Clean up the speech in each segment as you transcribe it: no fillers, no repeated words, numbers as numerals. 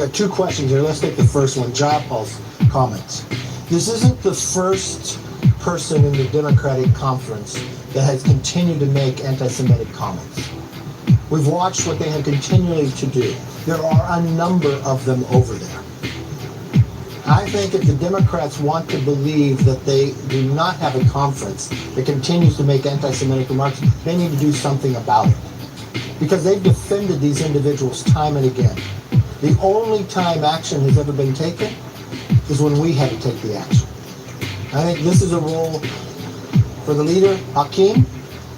got two questions here. Let's take the first one. John Paul's comments. This isn't the first person in the Democratic Conference that has continued to make anti-Semitic comments. We've watched what they have continually to do. There are a number of them over there. I think if the Democrats want to believe that they do not have a conference that continues to make anti-Semitic remarks, they need to do something about it. Because they've defended these individuals time and again. The only time action has ever been taken is when we had to take the action. I think this is a role for the leader, Hakeem,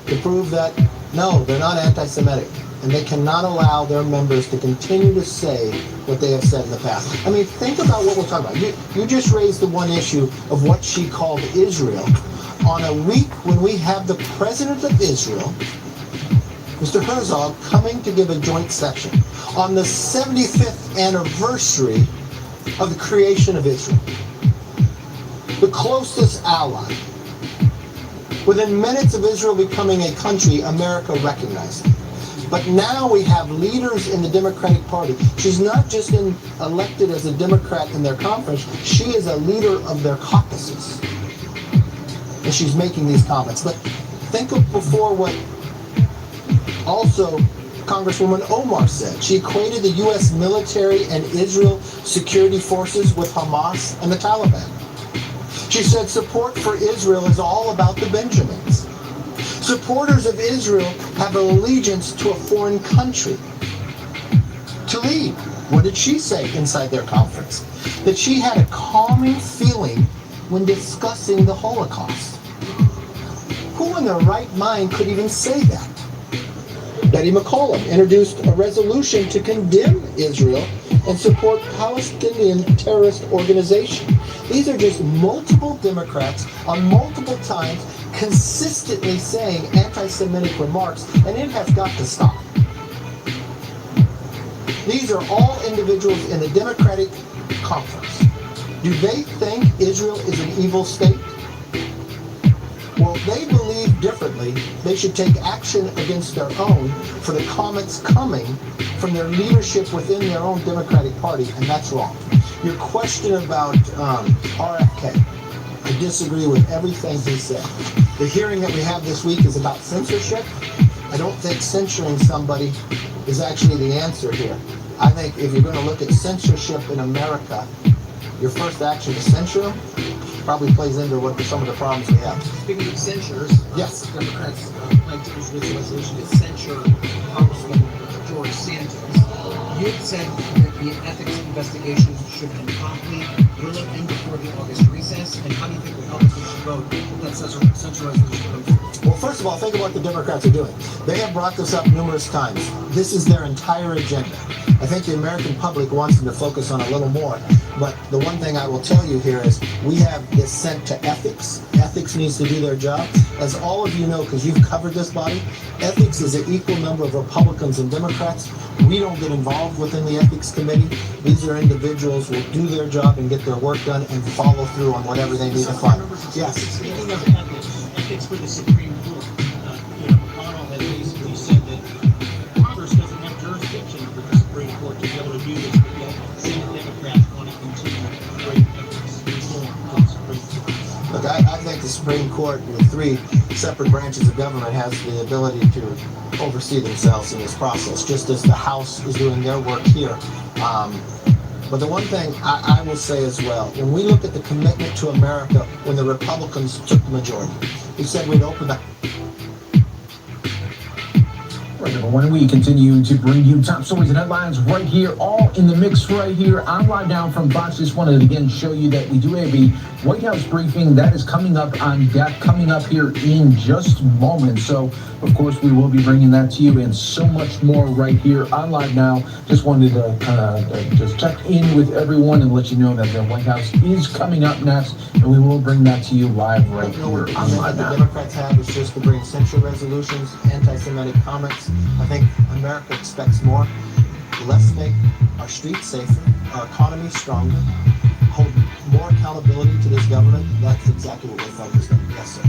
to prove that, no, they're not anti-Semitic. And they cannot allow their members to continue to say what they have said in the past. I mean, think about what we're talking about. You just raised the one issue of what she called Israel on a week when we have the president of Israel, Mr. Herzog, coming to give a joint session on the 75th anniversary of the creation of Israel. The closest ally. Within minutes of Israel becoming a country, America recognized it. But now we have leaders in the Democratic Party. She's not just elected as a Democrat in their conference, she is a leader of their caucuses. And she's making these comments. But think of before what also Congresswoman Omar said. She equated the U.S. military and Israel security forces with Hamas and the Taliban. She said support for Israel is all about the Benjamins. Supporters of Israel have an allegiance to a foreign country to lead. What did she say inside their conference? That she had a calming feeling when discussing the Holocaust. Who in their right mind could even say that? Betty McCollum introduced a resolution to condemn Israel and support Palestinian terrorist organization. These are just multiple Democrats on multiple times consistently saying anti-Semitic remarks, and it has got to stop. These are all individuals in the Democratic Conference. Do they think Israel is an evil state? Well, if they believe differently, they should take action against their own for the comments coming from their leadership within their own Democratic Party, and that's wrong. Your question about RFK, I disagree with everything he said. The hearing that we have this week is about censorship. I don't think censoring somebody is actually the answer here. I think if you're going to look at censorship in America, your first action to censure them probably plays into some of the problems we have. Speaking of censures, yes, Democrats plan to introduce a resolution to censure Congressman George Santos. You had said that the ethics investigations should end promptly. Will it end before the August recess? And how do you think the Congress should vote if that censure resolution comes through? Well, first of all, think of what the Democrats are doing. They have brought this up numerous times. This is their entire agenda. I think the American public wants them to focus on a little more. But the one thing I will tell you here is we have this sent to ethics. Ethics needs to do their job. As all of you know, because you've covered this body, ethics is an equal number of Republicans and Democrats. We don't get involved within the ethics committee. These are individuals who will do their job and get their work done and follow through on whatever they need to follow. Yes. Speaking of ethics for the Supreme Court, McConnell has basically said that Congress doesn't have jurisdiction for the Supreme Court to be able to do this, but yet Senate Democrats want to continue to bring ethics reform to the Supreme Court. Look, I think the Supreme Court, with three separate branches of government, has the ability to oversee themselves in this process, just as the House is doing their work here. But the one thing I will say as well, when we look at the commitment to America when the Republicans took the majority, we said we'd open the... When we continue to bring you top stories and headlines right here, all in the mix right here on Live Now from Fox. Just wanted to again show you that we do have a White House briefing that is coming up on deck, coming up here in just moments. So, of course, we will be bringing that to you and so much more right here on Live Now. Just wanted to just check in with everyone and let you know that the White House is coming up next, and we will bring that to you live right here on Live Now. The Democrats have is just to bring censure resolutions, anti-Semitic comments. I think America expects more. Let's make our streets safer, our economy stronger, hold more accountability to this government. That's exactly what we're focused on. Yes, sir.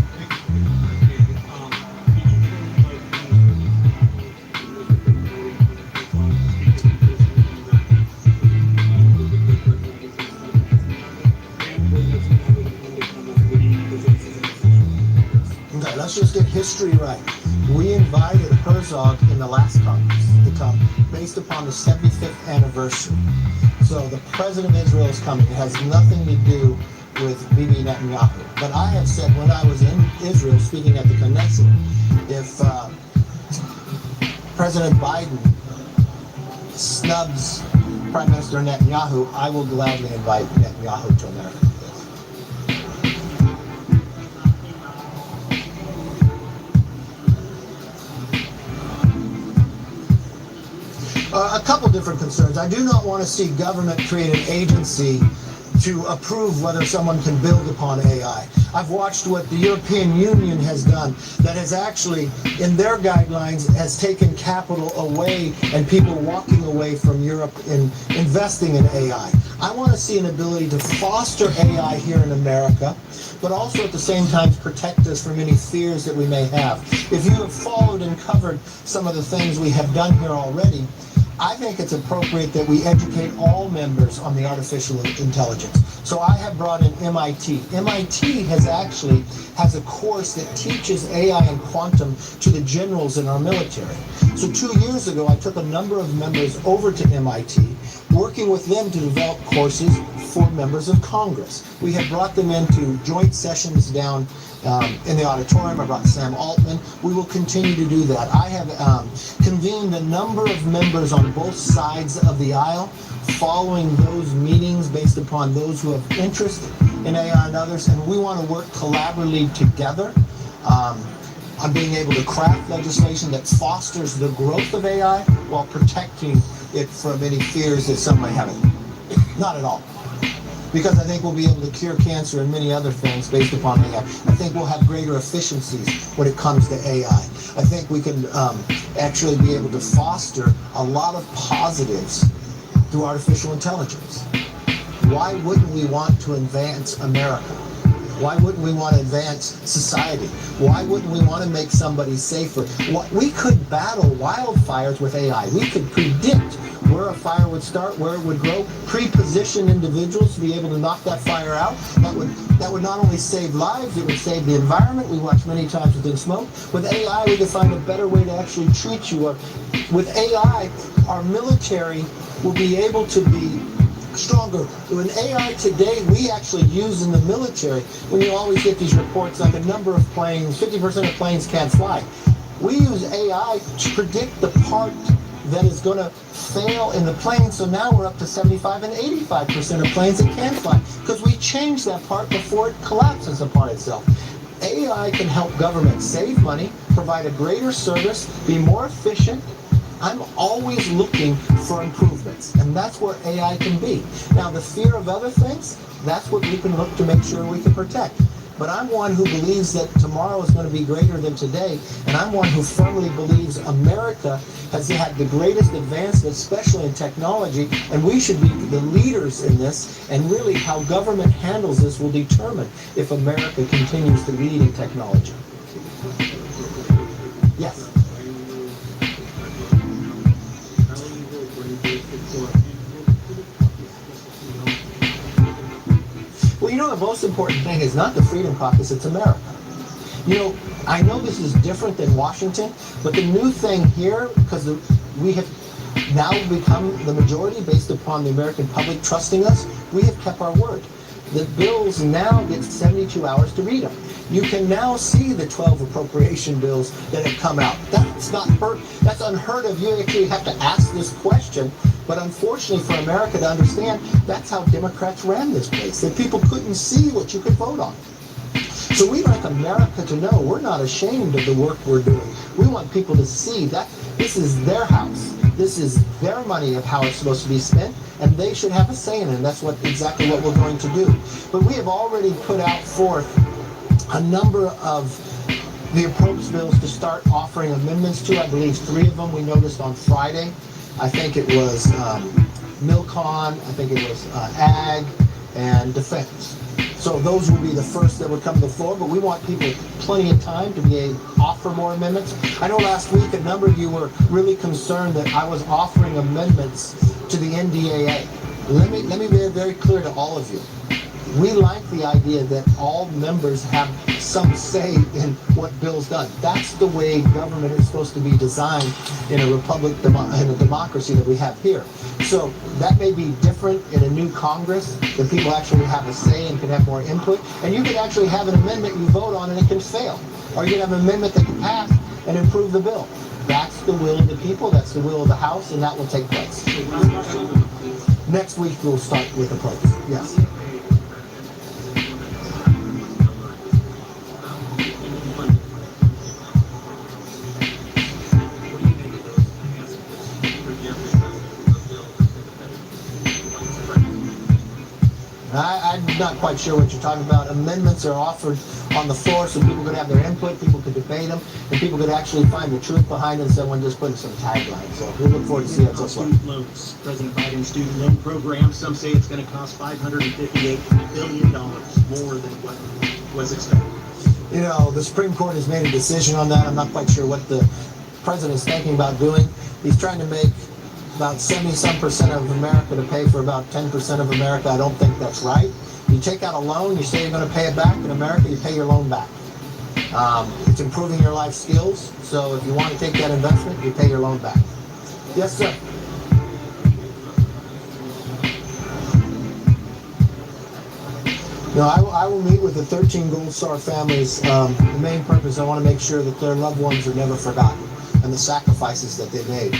let's just get history right. We invited Herzog in the last Congress to come based upon the 75th anniversary. So the President of Israel is coming. It has nothing to do with Bibi Netanyahu. But I have said when I was in Israel speaking at the Knesset, if President Biden snubs Prime Minister Netanyahu, I will gladly invite Netanyahu to America. A couple different concerns. I do not want to see government create an agency to approve whether someone can build upon AI. I've watched what the European Union has done that has actually, in their guidelines, has taken capital away and people walking away from Europe in investing in AI. I want to see an ability to foster AI here in America, but also at the same time protect us from any fears that we may have. If you have followed and covered some of the things we have done here already, I think it's appropriate that we educate all members on the artificial intelligence. So I have brought in MIT. MIT has a course that teaches AI and quantum to the generals in our military. So 2 years ago, I took a number of members over to MIT, working with them to develop courses for members of Congress. We have brought them into joint sessions down in the auditorium. I brought Sam Altman. We will continue to do that. I have convened a number of members on both sides of the aisle, following those meetings based upon those who have interest in AI and others, and we want to work collaboratively together on being able to craft legislation that fosters the growth of AI while protecting it from any fears that some may have it. Not at all. Because I think we'll be able to cure cancer and many other things based upon AI. I think we'll have greater efficiencies when it comes to AI. I think we can actually be able to foster a lot of positives through artificial intelligence. Why wouldn't we want to advance America? Why wouldn't we want to advance society? Why wouldn't we want to make somebody safer? We could battle wildfires with AI. We could predict where a fire would start, where it would grow, pre-position individuals to be able to knock that fire out. That would not only save lives, it would save the environment. We watch many times within smoke. With AI, we can find a better way to actually treat you. With AI, our military will be able to be stronger. With AI today, we actually use in the military, when you always get these reports like a number of planes, 50% of planes can't fly. We use AI to predict the part that is going to fail in the plane, so now we're up to 75 and 85% of planes that can fly, because we change that part before it collapses upon itself. AI can help government save money, provide a greater service, be more efficient. I'm always looking for improvements, and that's where AI can be. Now, the fear of other things, that's what we can look to make sure we can protect. But I'm one who believes that tomorrow is going to be greater than today, and I'm one who firmly believes America has had the greatest advancement, especially in technology, and we should be the leaders in this, and really how government handles this will determine if America continues to lead in technology. Yes? Well, you know, the most important thing is not the Freedom Caucus, it's America. You know, I know this is different than Washington, but the new thing here, because we have now become the majority based upon the American public trusting us, we have kept our word. The bills now get 72 hours to read them. You can now see the 12 appropriation bills that have come out. That's unheard of. You actually have to ask this question. But unfortunately for America to understand, that's how Democrats ran this place. That people couldn't see what you could vote on. So we'd like America to know we're not ashamed of the work we're doing. We want people to see that this is their house. This is their money of how it's supposed to be spent, and they should have a say in it. And that's exactly what we're going to do. But we have already put out forth a number of the approach bills to start offering amendments to. I believe 3 of them we noticed on Friday. I think it was MilCon, I think it was Ag, and Defense. So those will be the first that would come to the floor, but we want people plenty of time to be able to offer more amendments. I know last week a number of you were really concerned that I was offering amendments to the NDAA. Let me be very clear to all of you. We like the idea that all members have some say in what bill's done. That's the way government is supposed to be designed in a republic, in a democracy that we have here. So that may be different in a new Congress, that people actually have a say and can have more input. And you could actually have an amendment you vote on and it can fail. Or you can have an amendment that can pass and improve the bill. That's the will of the people, that's the will of the House, and that will take place. Next week we'll start with the votes. Yes. I'm not quite sure what you're talking about. Amendments are offered on the floor so people could have their input, people could debate them, and people could actually find the truth behind it instead of just putting some taglines. So we look forward to seeing it. Student loans, President Biden's student loan program, some say it's going to cost $558 billion more than what was expected. You know, the Supreme Court has made a decision on that. I'm not quite sure what the president is thinking about doing. He's trying to make about 70-some% of America to pay for about 10% of America. I don't think that's right. You take out a loan, you say you're going to pay it back. In America, you pay your loan back. It's improving your life skills. So if you want to take that investment, you pay your loan back. Yes, sir. No, I will meet with the 13 Gold Star families. The main purpose, I want to make sure that their loved ones are never forgotten and the sacrifices that they made.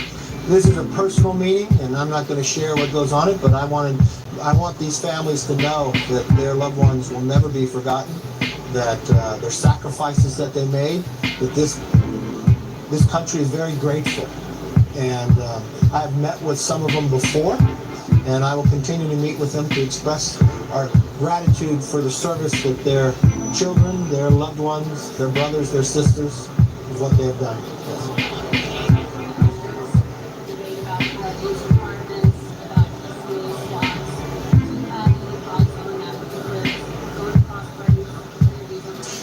This is a personal meeting, and I'm not going to share what goes on it, but I want these families to know that their loved ones will never be forgotten, that their sacrifices that they made, that this country is very grateful. And I've met with some of them before, and I will continue to meet with them to express our gratitude for the service that their children, their loved ones, their brothers, their sisters, of what they have done. Yes.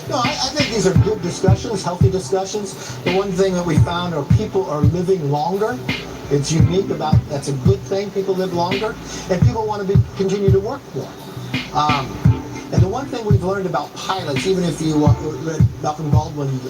No, I think these are good discussions, healthy discussions. The one thing that we found are people are living longer. It's unique about, that's a good thing, people live longer, and people want to continue to work more. And the one thing we've learned about pilots, even if you read Malcolm Baldwin's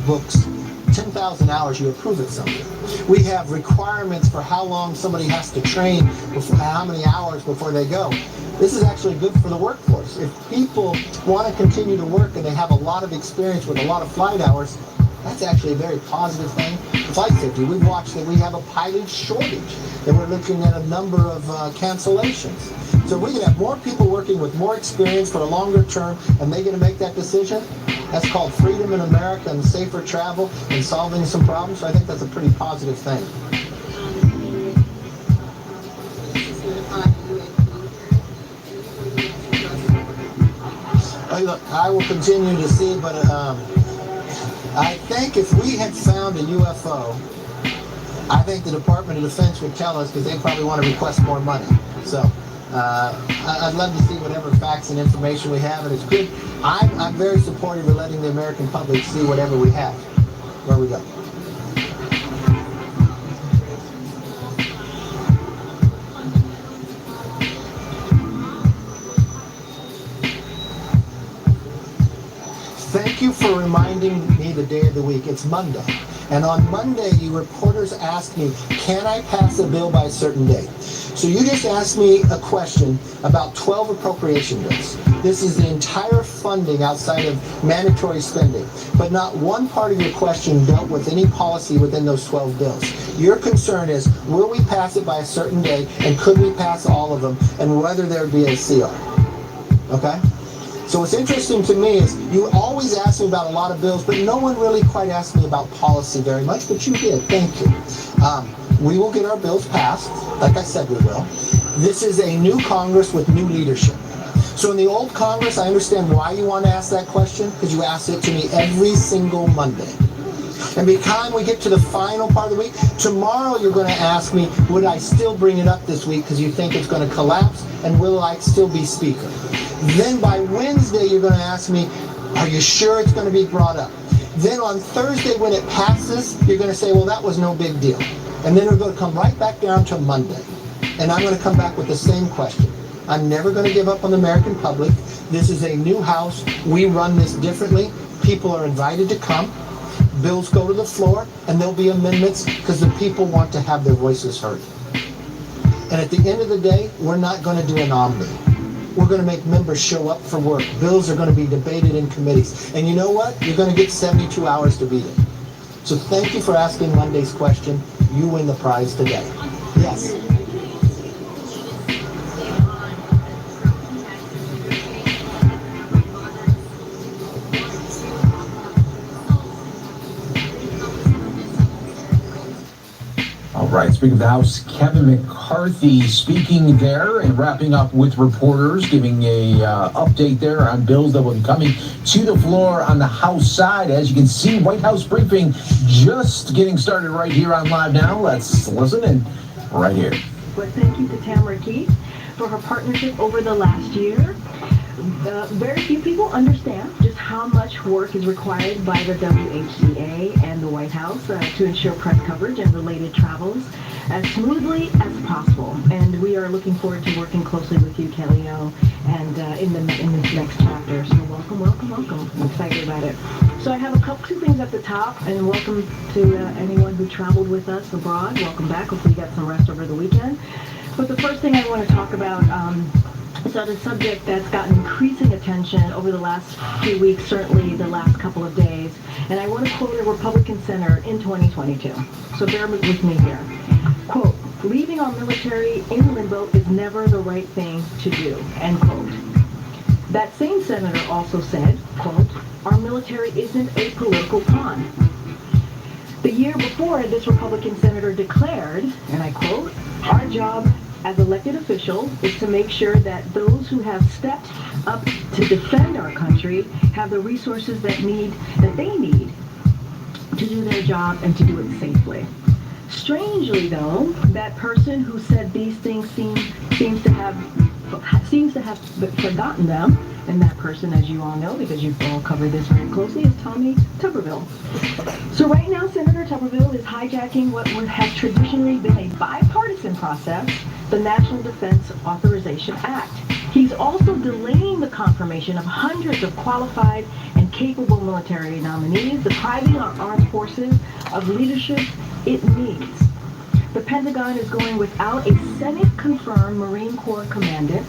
books, 10,000 hours, you approve it something. We have requirements for how long somebody has to train, before, how many hours before they go. This is actually good for the workforce. If people want to continue to work and they have a lot of experience with a lot of flight hours, that's actually a very positive thing. Flight safety, we've watched that we have a pilot shortage, and we're looking at a number of cancellations. So we can have more people working with more experience for a longer term, and they're going to make that decision. That's called freedom in America and safer travel and solving some problems. So I think that's a pretty positive thing. Look, I will continue to see, but I think if we had found a UFO, I think the Department of Defense would tell us because they probably want to request more money. So I'd love to see whatever facts and information we have, and it's good. I'm very supportive of letting the American public see whatever we have, where we go. Thank you for reminding me the day of the week. It's Monday. And on Monday, you reporters asked me, can I pass a bill by a certain date? So you just asked me a question about 12 appropriation bills. This is the entire funding outside of mandatory spending. But not one part of your question dealt with any policy within those 12 bills. Your concern is, will we pass it by a certain date, and could we pass all of them, and whether there would be a CR. Okay? So what's interesting to me is you always ask me about a lot of bills, but no one really quite asked me about policy very much, but you did. Thank you. We will get our bills passed, like I said we will. This is a new Congress with new leadership. So in the old Congress, I understand why you want to ask that question, because you ask it to me every single Monday. And by the time we get to the final part of the week, tomorrow you're going to ask me, would I still bring it up this week because you think it's going to collapse, and will I still be Speaker? Then by Wednesday, you're going to ask me, are you sure it's going to be brought up? Then on Thursday, when it passes, you're going to say, well, that was no big deal. And then we're going to come right back down to Monday. And I'm going to come back with the same question. I'm never going to give up on the American public. This is a new House. We run this differently. People are invited to come. Bills go to the floor, and there'll be amendments because the people want to have their voices heard. And at the end of the day, we're not going to do an omni. We're going to make members show up for work. Bills are going to be debated in committees. And you know what? You're going to get 72 hours to beat it. So thank you for asking Monday's question. You win the prize today. Yes. All right, speaking of the House, Kevin McCarthy speaking there and wrapping up with reporters, giving a update there on bills that will be coming to the floor on the House side. As you can see, White House briefing just getting started right here on Live Now. Let's listen in right here. But thank you to Tamara Keith for her partnership over the last year. Very few people understand just how much work is required by the WHCA and the White House to ensure press coverage and related travels as smoothly as possible. And we are looking forward to working closely with you, Kelly O, and in this next chapter. So welcome, welcome, welcome. I'm excited about it. So I have two things at the top, and welcome to anyone who traveled with us abroad. Welcome back. Hopefully you got some rest over the weekend. But the first thing I want to talk about is on a subject that's gotten increasing attention over the last few weeks, certainly the last couple of days. And I want to quote a Republican senator in 2022. So bear with me here. Quote, "Leaving our military in limbo is never the right thing to do," end quote. That same senator also said, quote, "Our military isn't a political pawn." The year before, this Republican senator declared, and I quote, "Our job as elected officials is to make sure that those who have stepped up to defend our country have the resources that they need to do their job and to do it safely." Strangely, though, that person who said these things seems to have forgotten them, and that person, as you all know, because you've all covered this very closely, is Tommy Tuberville. So right now, Senator Tuberville is hijacking what has traditionally been a bipartisan process, the National Defense Authorization Act. He's also delaying the confirmation of hundreds of qualified and capable military nominees, depriving our armed forces of leadership it needs. The Pentagon is going without a Senate-confirmed Marine Corps commandant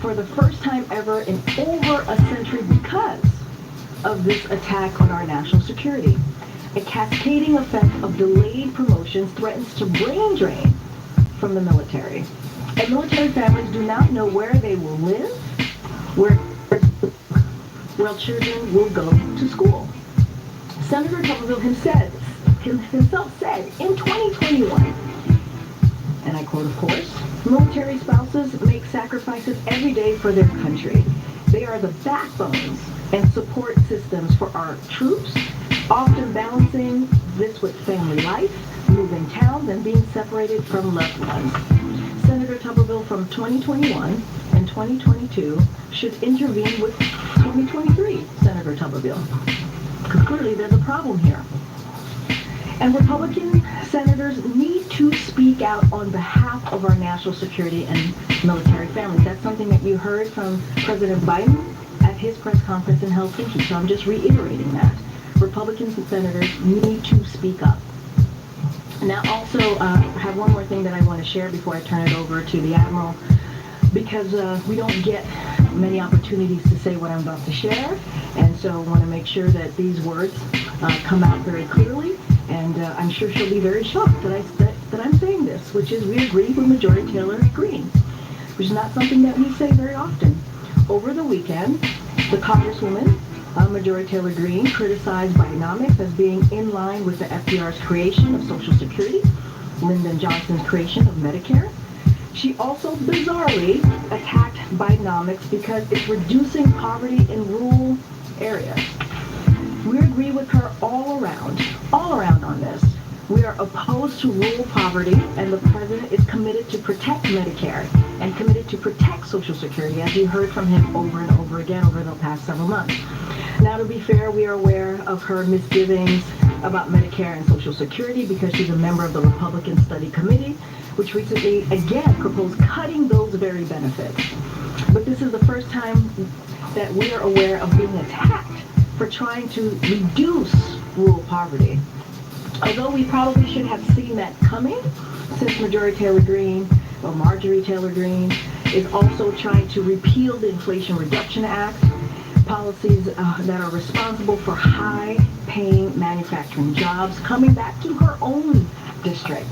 for the first time ever in over a century because of this attack on our national security. A cascading effect of delayed promotions threatens to brain drain from the military. And military families do not know where they will live, where children will go to school. Senator Tuberville himself said in 2021, and I quote, of course, "Military spouses make sacrifices every day for their country. They are the backbones and support systems for our troops, often balancing this with family life, moving towns, and being separated from loved ones." Senator Tuberville from 2021 and 2022 should intervene with 2023 Senator Tuberville, because clearly there's a problem here. And Republican senators need to speak out on behalf of our national security and military families. That's something that you heard from President Biden at his press conference in Helsinki, so I'm just reiterating that. Republican senators need to speak up. Now, also, I have one more thing that I want to share before I turn it over to the Admiral, because we don't get many opportunities to say what I'm about to share, and so I want to make sure that these words come out very clearly, and I'm sure she'll be very shocked that I'm saying this, which is we agree with Majority Taylor Greene, which is not something that we say very often. Over the weekend, the Congresswoman, Majority Taylor Greene, criticized Bidenomics as being in line with the FDR's creation of Social Security, Lyndon Johnson's creation of Medicare. She also bizarrely attacked Bidenomics because it's reducing poverty in rural areas. We agree with her all around on this. We are opposed to rural poverty, and the president is committed to protect Medicare and committed to protect Social Security, as you heard from him over and over again over the past several months. Now, to be fair, we are aware of her misgivings about Medicare and Social Security because she's a member of the Republican Study Committee, which recently again proposed cutting those very benefits. But this is the first time that we are aware of being attacked for trying to reduce rural poverty. Although we probably should have seen that coming, since Marjorie Taylor Greene is also trying to repeal the Inflation Reduction Act, policies that are responsible for high-paying manufacturing jobs coming back to her own district.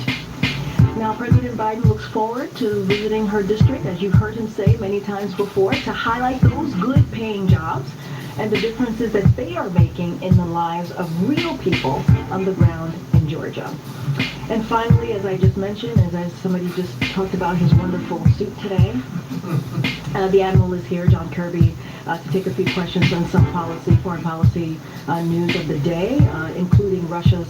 Now, President Biden looks forward to visiting her district, as you've heard him say many times before, to highlight those good-paying jobs and the differences that they are making in the lives of real people on the ground in Georgia. And finally, as I just mentioned, as somebody just talked about his wonderful suit today, the Admiral is here, John Kirby, to take a few questions on some foreign policy news of the day, including Russia's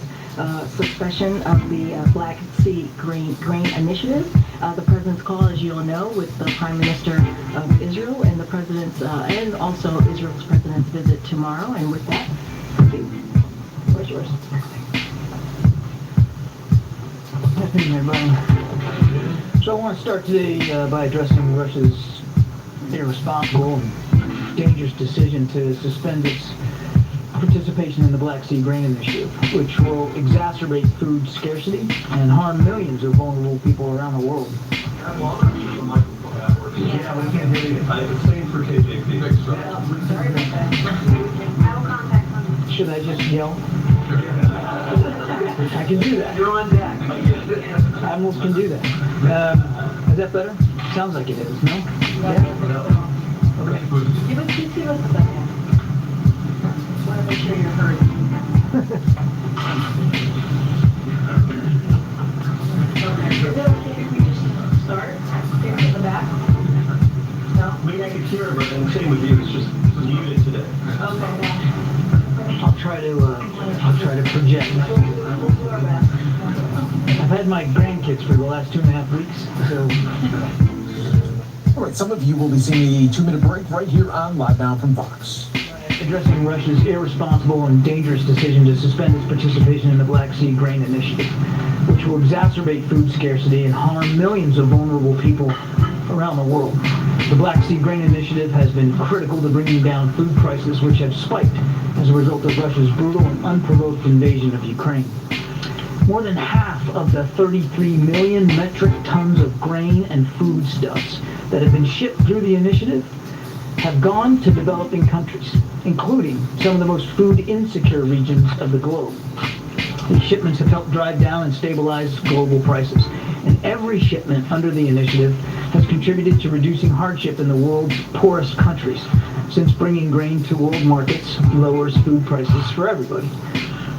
suspension of the Black Sea Grain Initiative, the President's call, as you all know, with the Prime Minister of Israel and the President's, and also Israel's President's visit tomorrow. And with that, where's yours? Good evening, everybody. So I want to start today by addressing Russia's irresponsible and dangerous decision to suspend its participation in the Black Sea Grain Initiative, which will exacerbate food scarcity and harm millions of vulnerable people around the world. Yeah, we can't hear you. The same for KJP. Sorry about that. I will contact them. Should I just yell? I can do that. You're on deck. Admirals can do that. Is that better? Sounds like it is, no? Yeah? Okay. Give us a second. Just want to make sure you're heard. Is it okay if we just start? Here in the back? No? Maybe I could hear it, but then same with you. It's just muted today. Okay. I'll try to project. We'll do our best. I've had my grandkids for the last 2.5 weeks, so All right, some of you will be seeing a 2-minute break right here on Live Now from Fox. addressing Russia's irresponsible and dangerous decision to suspend its participation in the Black Sea Grain Initiative, which will exacerbate food scarcity and harm millions of vulnerable people around the world. The Black Sea Grain Initiative has been critical to bringing down food prices, which have spiked as a result of Russia's brutal and unprovoked invasion of Ukraine. More than half of the 33 million metric tons of grain and foodstuffs that have been shipped through the initiative have gone to developing countries, including some of the most food insecure regions of the globe. These shipments have helped drive down and stabilize global prices, and every shipment under the initiative has contributed to reducing hardship in the world's poorest countries, since bringing grain to world markets lowers food prices for everybody.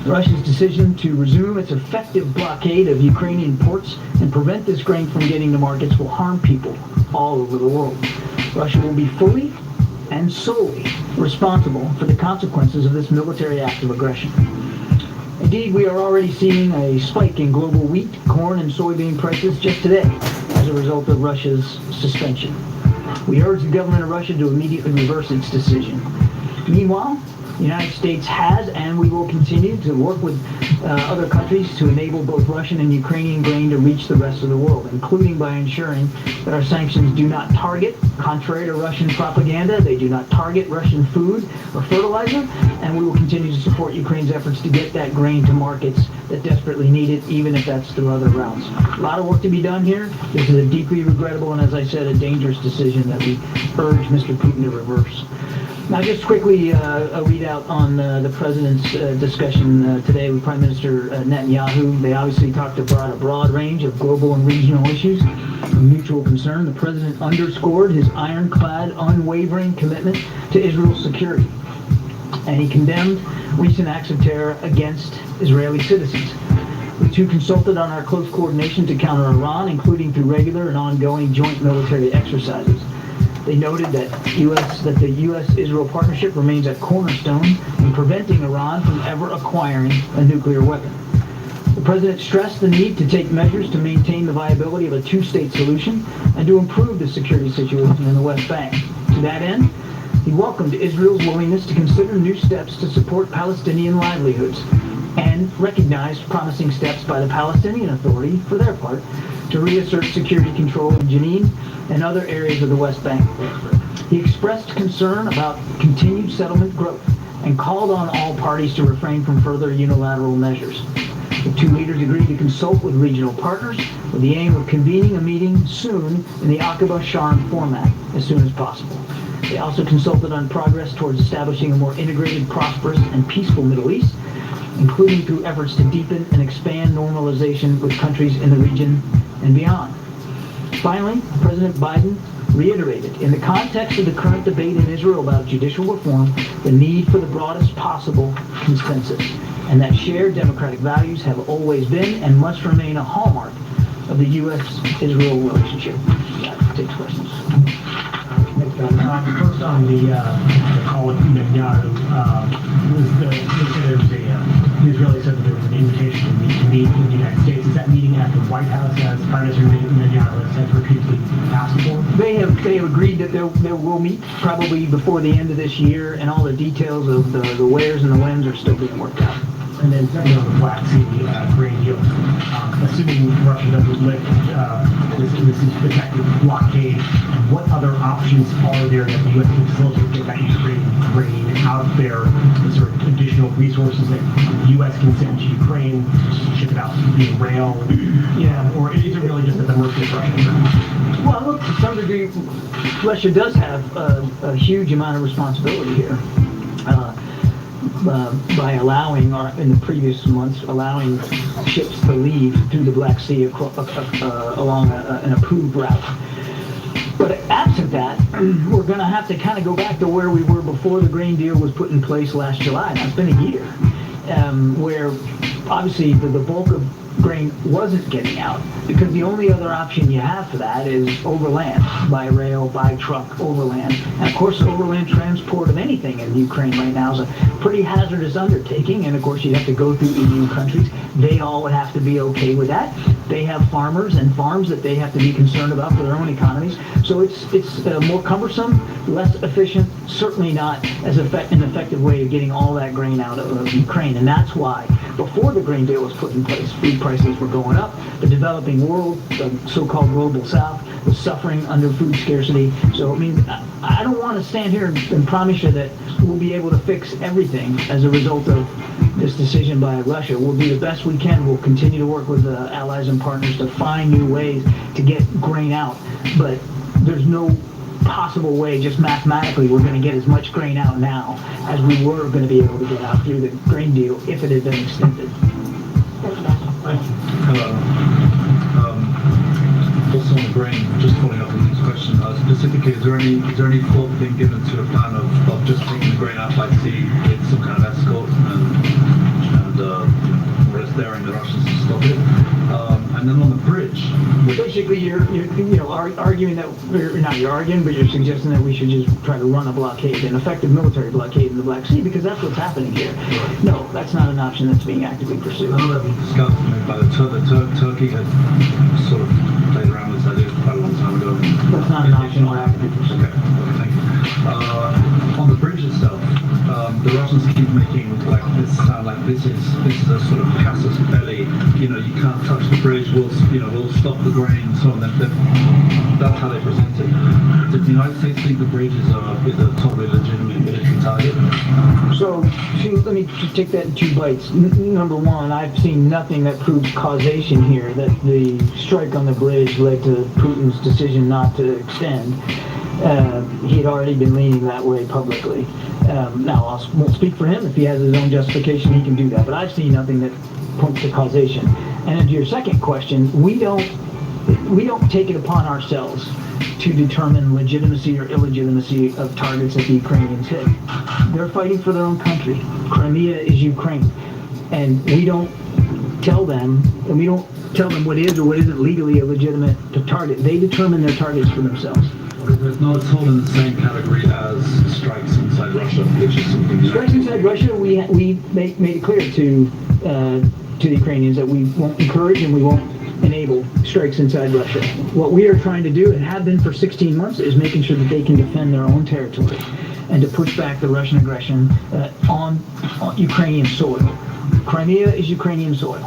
Russia's decision to resume its effective blockade of Ukrainian ports and prevent this grain from getting to markets will harm people all over the world. Russia will be fully and solely responsible for the consequences of this military act of aggression. Indeed, we are already seeing a spike in global wheat, corn, and soybean prices just today as a result of Russia's suspension. We urge the government of Russia to immediately reverse its decision. Meanwhile, the United States has and we will continue to work with other countries to enable both Russian and Ukrainian grain to reach the rest of the world, including by ensuring that our sanctions do not target, contrary to Russian propaganda, they do not target Russian food or fertilizer, and we will continue to support Ukraine's efforts to get that grain to markets that desperately need it, even if that's through other routes. A lot of work to be done here. This is a deeply regrettable and, as I said, a dangerous decision that we urge Mr. Putin to reverse. Now, just quickly, a readout on the president's discussion today with Prime Minister Netanyahu. They obviously talked about a broad range of global and regional issues of mutual concern. The president underscored his ironclad, unwavering commitment to Israel's security, and he condemned recent acts of terror against Israeli citizens. We too consulted on our close coordination to counter Iran, including through regular and ongoing joint military exercises. They noted that the U.S.-Israel partnership remains a cornerstone in preventing Iran from ever acquiring a nuclear weapon. The president stressed the need to take measures to maintain the viability of a two-state solution and to improve the security situation in the West Bank. To that end, he welcomed Israel's willingness to consider new steps to support Palestinian livelihoods and recognized promising steps by the Palestinian Authority, for their part, to reassert security control in Jenin and other areas of the West Bank. He expressed concern about continued settlement growth and called on all parties to refrain from further unilateral measures. The two leaders agreed to consult with regional partners with the aim of convening a meeting soon in the Aqaba Sharm format as soon as possible. They also consulted on progress towards establishing a more integrated, prosperous, and peaceful Middle East, including through efforts to deepen and expand normalization with countries in the region and beyond. Finally, President Biden reiterated, in the context of the current debate in Israel about judicial reform, the need for the broadest possible consensus, and that shared democratic values have always been and must remain a hallmark of the U.S.-Israel relationship. That takes questions. First on the call with Netanyahu, the Israeli said that there was an invitation to meet in the United States. Is that meeting at the White House, as Prime Minister Netanyahu has repeatedly asked for? They have agreed that they will meet probably before the end of this year, and all the details of the wheres and the whens are still being worked out. And then second on the Black Sea grain deal, assuming Russia doesn't lift this effective blockade, what other options are there that the U.S. can facilitate get that Ukraine grain out of there? Is there additional resources that the U.S. can send to Ukraine to ship it out via rail? Yeah, or is it really just at the mercy of Russia? Well, look, to some degree, Russia does have a huge amount of responsibility here. By allowing, or in the previous months, allowing ships to leave through the Black Sea along an approved route. But absent that, we're going to have to kind of go back to where we were before the grain deal was put in place last July. Now, it's been a year, where obviously the bulk of grain wasn't getting out, because the only other option you have for that is overland, by rail, by truck, overland. And of course, overland transport of anything in Ukraine right now is a pretty hazardous undertaking, and of course you'd have to go through EU countries. They all would have to be okay with that. They have farmers and farms that they have to be concerned about for their own economies. So it's more cumbersome, less efficient, certainly not as an effective way of getting all that grain out of Ukraine. And that's why, before the grain deal was put in place, food prices were going up. The developing world, the so-called global south, was suffering under food scarcity. So, I mean, I don't want to stand here and promise you that we'll be able to fix everything as a result of this decision by Russia. We'll do the best we can. We'll continue to work with allies and partners to find new ways to get grain out. But there's no possible way, just mathematically, we're going to get as much grain out now as we were going to be able to get out through the grain deal if it had been extended. Hello. Also on the grain, just following up on this question, specifically, is there any thought being given to a plan of just taking the grain out by sea with some kind of escort and more or less daring the Russians to stop it? And then on the bridge, basically you're arguing that, you're arguing, but you're suggesting that we should just try to run a blockade, an effective military blockade in the Black Sea, because that's what's happening here. No, that's not an option that's being actively pursued. I know that we discussed by Turkey had sort of played around with this idea quite a long time ago. That's not an option we're actively pursuing. Okay, thank you. On the bridge itself, the Russians keep making like this sound like this is a sort of casus belli. You can't touch the bridge. We'll stop the grain. So on. That's how they present it. Does the United States think the bridge is a totally legitimate military target? So let me just take that in two bites. Number one, I've seen nothing that proves causation here, that the strike on the bridge led to Putin's decision not to extend. He had already been leaning that way publicly. Now, I won't speak for him. If he has his own justification, he can do that. But I've seen nothing that points to causation. And to your second question, we don't take it upon ourselves to determine legitimacy or illegitimacy of targets that the Ukrainians hit. They're fighting for their own country. Crimea is Ukraine. And we don't tell them what is or what isn't legally illegitimate to target. They determine their targets for themselves. It's not at all in the same category as strikes inside Russia, which is something. Strikes inside Russia, we made it clear to the Ukrainians that we won't encourage and we won't enable strikes inside Russia. What we are trying to do, and have been for 16 months, is making sure that they can defend their own territory and to push back the Russian aggression on Ukrainian soil. Crimea is Ukrainian soil.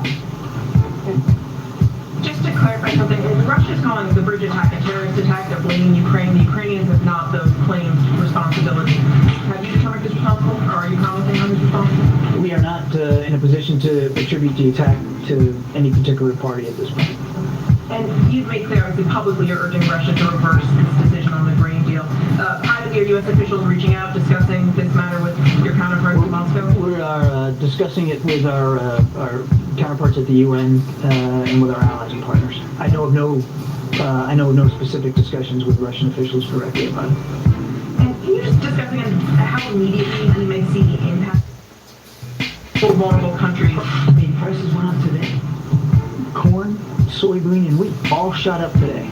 Just to clarify something, Russia's calling the bridge attack a terrorist attack. They're blaming Ukraine. The Ukrainians have not, though, claimed responsibility. Have you determined who's responsible, or are you commenting on who's responsible? We are not in a position to attribute the attack to any particular party at this point. And you've made clear, obviously, publicly you're urging Russia to reverse its decision on the grain deal. Privately, are U.S. officials reaching out, discussing this matter with your counterparts in Moscow? We are discussing it with our counterparts at the UN and with our allies and partners. I know of no specific discussions with Russian officials directly about it. And can you just discuss again how immediately you may see the impact for vulnerable countries? I mean, prices went up today. Corn, soybean, and wheat all shot up today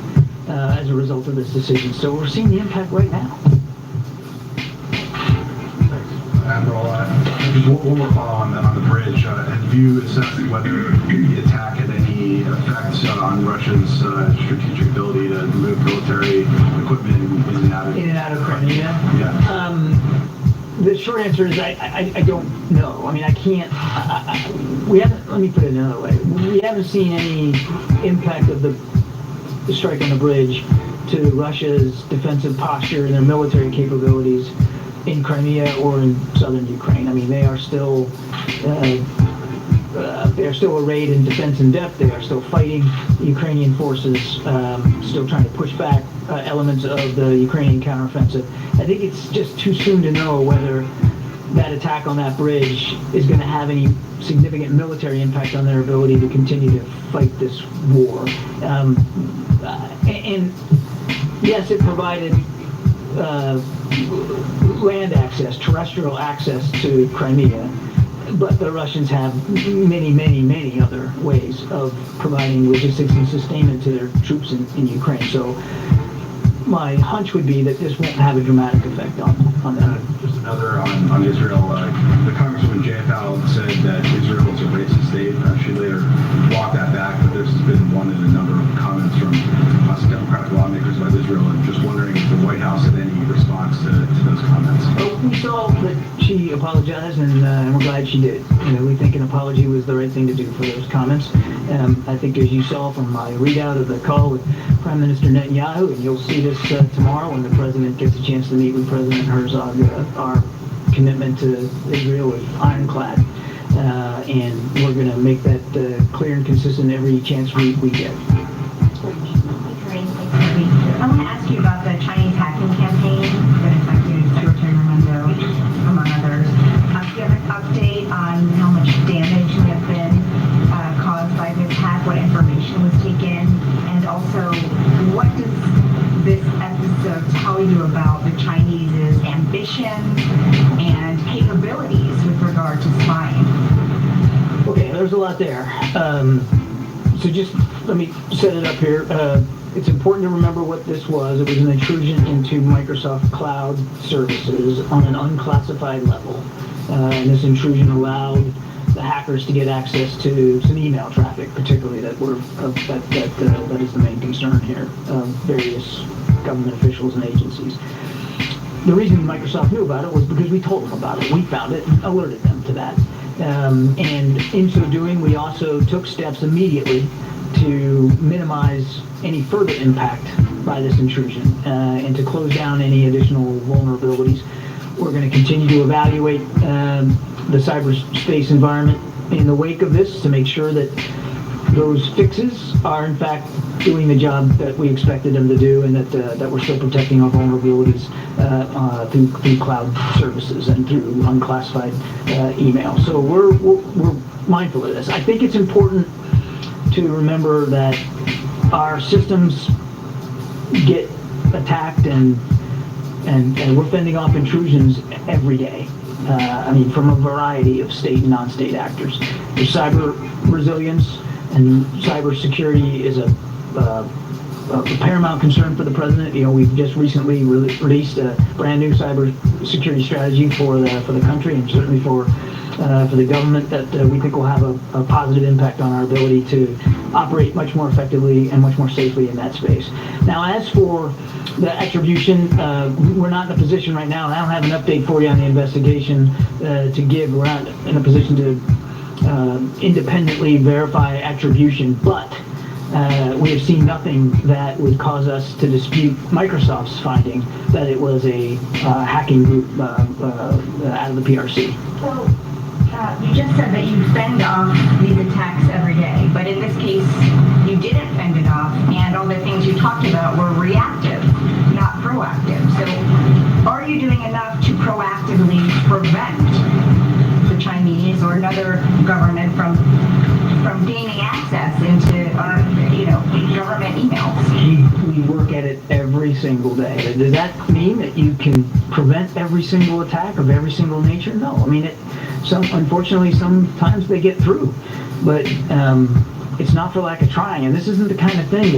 as a result of this decision. So we're seeing the impact right now. Admiral, just one more follow on that on the bridge. Have you assessed whether the attack had any effects on Russia's strategic ability to move military equipment in and out of Crimea? Yeah. The short answer is I don't know. I mean, I can't. We haven't. Let me put it another way. We haven't seen any impact of the strike on the bridge to Russia's defensive posture and their military capabilities in Crimea or in southern Ukraine. I mean, they are still arrayed in defense in depth. They are still fighting. The Ukrainian forces still trying to push back elements of the Ukrainian counteroffensive. I think it's just too soon to know whether that attack on that bridge is going to have any significant military impact on their ability to continue to fight this war. And yes, it provided land access, terrestrial access to Crimea, but the Russians have many other ways of providing logistics and sustainment to their troops in Ukraine. So my hunch would be that this won't have a dramatic effect on them. Just another on Israel. The Congresswoman Jay Powell said that Israel is a racist state. She later walked that back, but there's been one in a number of comments from us Democratic lawmakers about Israel, and just wondering if the White House had any response to those comments. Well, we saw that she apologized, and we're glad she did. We think an apology was the right thing to do for those comments. I think, as you saw from my readout of the call with Prime Minister Netanyahu, and you'll see this tomorrow when the president gets a chance to meet with President Herzog, our commitment to Israel is ironclad, and we're going to make that clear and consistent every chance we get. I want to ask you about the Chinese hacking campaign that affected Secretary Raimondo, among others. Do you have an update on how much damage may have been caused by this hack, what information was taken, and also what does this episode tell you about the Chinese's ambitions and capabilities with regard to spying? Okay, there's a lot there. So just let me set it up here. It's important to remember what this was. It was an intrusion into Microsoft Cloud services on an unclassified level. And this intrusion allowed the hackers to get access to some email traffic, particularly that is the main concern here, various government officials and agencies. The reason Microsoft knew about it was because we told them about it. We found it and alerted them to that. And in so doing, we also took steps immediately to minimize any further impact by this intrusion and to close down any additional vulnerabilities. We're going to continue to evaluate the cyberspace environment in the wake of this to make sure that those fixes are in fact doing the job that we expected them to do, and that we're still protecting our vulnerabilities through cloud services and through unclassified email. So we're mindful of this. I think it's important to remember that our systems get attacked and we're fending off intrusions every day. From a variety of state and non-state actors. There's cyber resilience, and cyber security is a paramount concern for the president. We've just recently released a brand new cyber security strategy for the country, and certainly for the government, that we think will have a positive impact on our ability to operate much more effectively and much more safely in that space. Now, as for the attribution, we're not in a position right now, and I don't have an update for you on the investigation to give. We're not in a position to independently verify attribution, but we have seen nothing that would cause us to dispute Microsoft's finding that it was a hacking group out of the PRC. So, you just said that you fend off these attacks every day, but in this case, you didn't fend it off, and all the things you talked about were reactive, not proactive. So, are you doing enough to proactively prevent the Chinese or another government from gaining access into our, government emails? We work at it every single day. Does that mean that you can prevent every single attack of every single nature? No. I mean, unfortunately, sometimes they get through, but it's not for lack of trying. And this isn't the kind of thing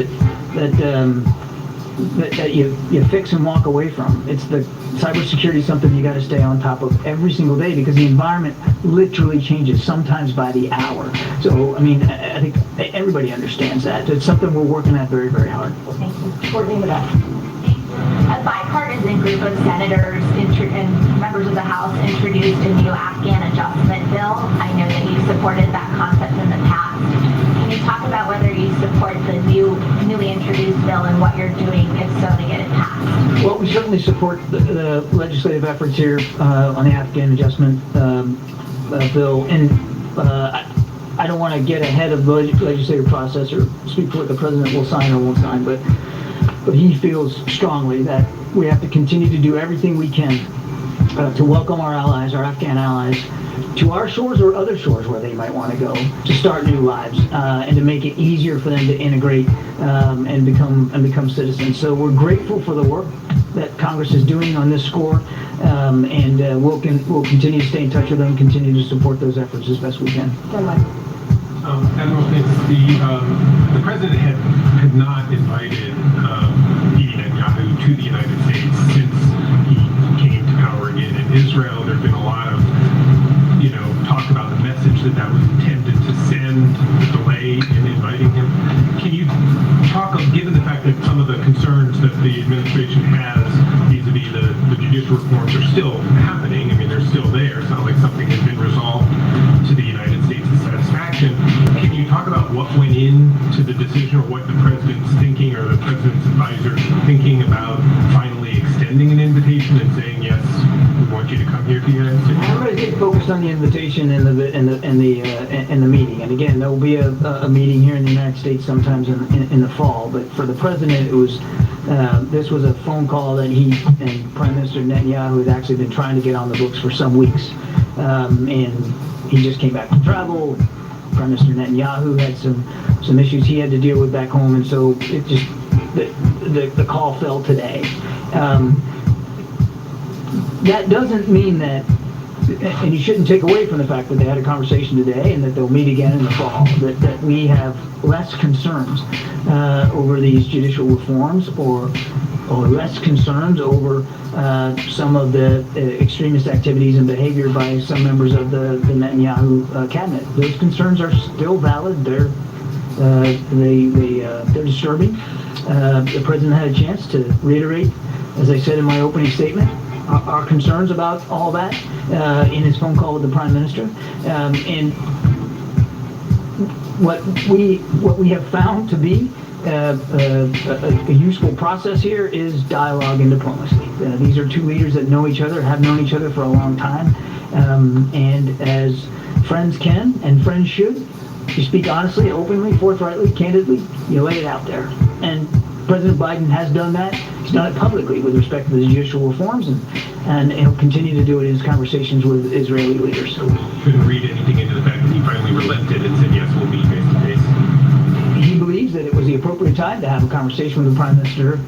that you fix and walk away from. It's the cybersecurity is something you got to stay on top of every single day because the environment literally changes, sometimes by the hour. So, I mean, I think everybody understands that. It's something we're working at very, very hard. Thank you. Courtney, with that. A bipartisan group of senators and members of the House introduced a new Afghan adjustment bill. I know that you supported that concept in the past. Can you talk about whether you support the newly introduced bill and what you're doing, if so, to get it passed? Well, we certainly support the legislative efforts here on the Afghan adjustment bill. And I don't want to get ahead of the legislative process or speak for what the president will sign or won't sign, but he feels strongly that we have to continue to do everything we can to welcome our allies, our Afghan allies, to our shores or other shores where they might want to go to start new lives and to make it easier for them to integrate and become citizens. So we're grateful for the work that Congress is doing on this score, and we'll continue to stay in touch with them, continue to support those efforts as best we can. Admiral, the president had not invited Bibi Netanyahu to the United States since he came to power again in Israel. There's been a lot of, talk about the message that was intended to send, the delay in inviting him. Can you talk, given the fact that some of the concerns that the administration has vis-a-vis the judicial reforms are still happening, I mean, they're still there, it's not like something has been resolved to the United States' satisfaction. Can you talk about what went into the decision or what the president's thinking or the president's advisors thinking about finally extending an invitation and saying, yes, we want you to come here to the United States? Everybody's focused on the invitation and the meeting. And again, there will be a meeting here in the United States sometimes in the fall. But for the president, it was this was a phone call that he and Prime Minister Netanyahu had actually been trying to get on the books for some weeks. And he just came back from travel. Prime Minister Netanyahu had some issues he had to deal with back home, and so it just the call fell today. That doesn't mean that, and you shouldn't take away from the fact that they had a conversation today and that they'll meet again in the fall, that we have less concerns over these judicial reforms or less concerns over some of the extremist activities and behavior by some members of the Netanyahu cabinet. Those concerns are still valid. They're disturbing. The president had a chance to reiterate, as I said in my opening statement, our concerns about all that in his phone call with the Prime Minister. And what we have found to be a useful process here is dialogue and diplomacy. These are two leaders that know each other, have known each other for a long time, and as friends can and friends should, you speak honestly, openly, forthrightly, candidly, you lay it out there. And President Biden has done that. He's done it publicly with respect to the judicial reforms, and he'll continue to do it in his conversations with Israeli leaders. So we shouldn't read anything into the fact that he finally relented and said, yes, we'll meet face to face. He believes that it was the appropriate time to have a conversation with the Prime Minister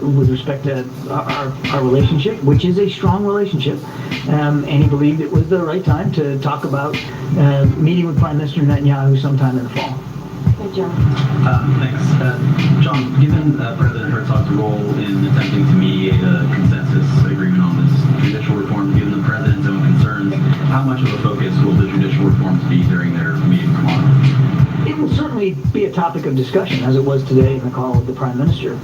with respect to our relationship, which is a strong relationship, and he believed it was the right time to talk about meeting with Prime Minister Netanyahu sometime in the fall. Thanks. John, given President Herzog's role in attempting to mediate a consensus agreement on this judicial reform, given the president's own concerns, how much of a focus will the judicial reforms be during their meeting tomorrow? It will certainly be a topic of discussion, as it was today in the call with the Prime Minister.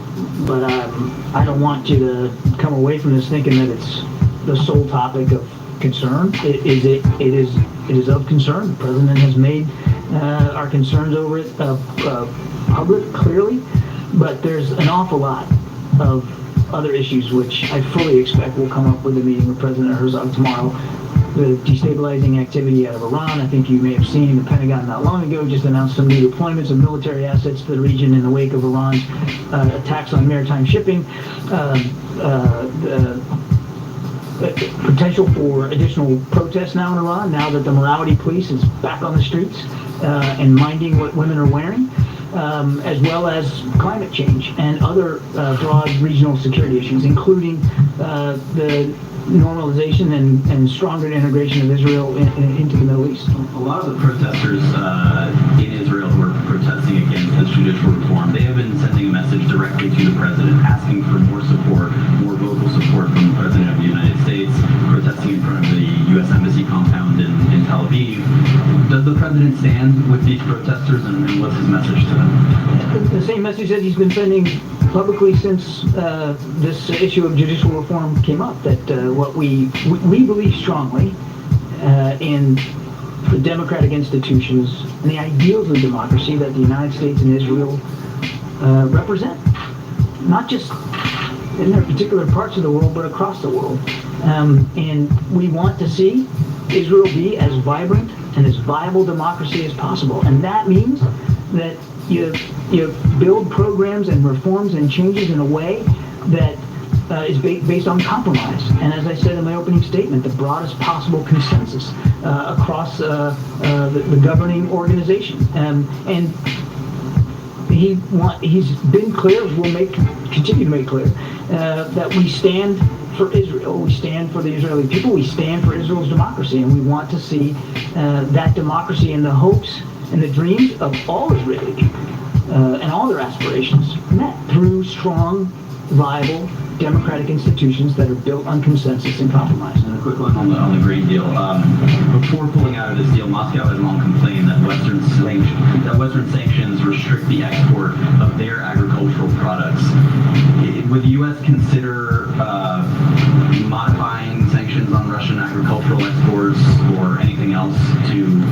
But I don't want you to come away from this thinking that it's the sole topic of concern. It is of concern. The president has made our concerns over it public, clearly, but there's an awful lot of other issues which I fully expect will come up with the meeting with President Herzog tomorrow. The destabilizing activity out of Iran. I think you may have seen the Pentagon not long ago just announced some new deployments of military assets to the region in the wake of Iran's attacks on maritime shipping. Potential for additional protests now in Iran, now that the morality police is back on the streets and minding what women are wearing, as well as climate change and other broad regional security issues, including the normalization and stronger integration of Israel into the Middle East. A lot of the protesters in Israel who are protesting against this judicial reform, they have been sending a message directly to the president, asking for more support, more vocal support from the president of the United States, protesting in front of the U.S. Embassy compound in Tel Aviv. Does the president stand with these protesters, and what's his message to them? The same message that he's been sending publicly since this issue of judicial reform came up, that what we believe strongly in the democratic institutions and the ideals of democracy that the United States and Israel represent, not just in their particular parts of the world, but across the world. And we want to see Israel be as vibrant and as viable democracy as possible. And that means that you build programs and reforms and changes in a way that is based on compromise. And as I said in my opening statement, the broadest possible consensus across the governing organization. And he's been clear, will continue to make clear, that we stand for Israel, we stand for the Israeli people, we stand for Israel's democracy, and we want to see that democracy and the hopes and the dreams of all Israeli people and all their aspirations met through strong, viable, democratic institutions that are built on consensus and compromise. And a quick one on the grain deal. Before pulling out of this deal, Moscow has long complained that Western sanctions restrict the export of their agricultural products. Would the U.S. consider modifying sanctions on Russian agricultural exports or anything else to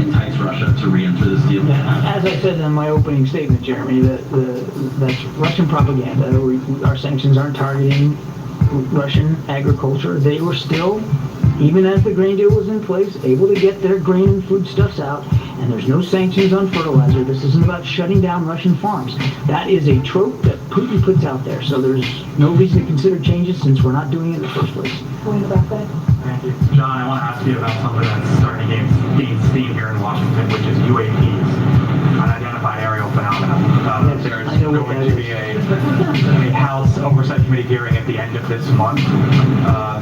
entice Russia to re-enter this deal? As I said in my opening statement, Jeremy, that's Russian propaganda. Our sanctions aren't targeting Russian agriculture. They were still, even as the grain deal was in place, able to get their grain and foodstuffs out, and there's no sanctions on fertilizer. This isn't about shutting down Russian farms. That is a trope that Putin puts out there, so there's no reason to consider changes since we're not doing it in the first place. Thank you. John, I want to ask you about something that's starting to gain steam here in Washington, which is UAPs, unidentified aerial phenomena. There's going to be a House Oversight Committee hearing at the end of this month.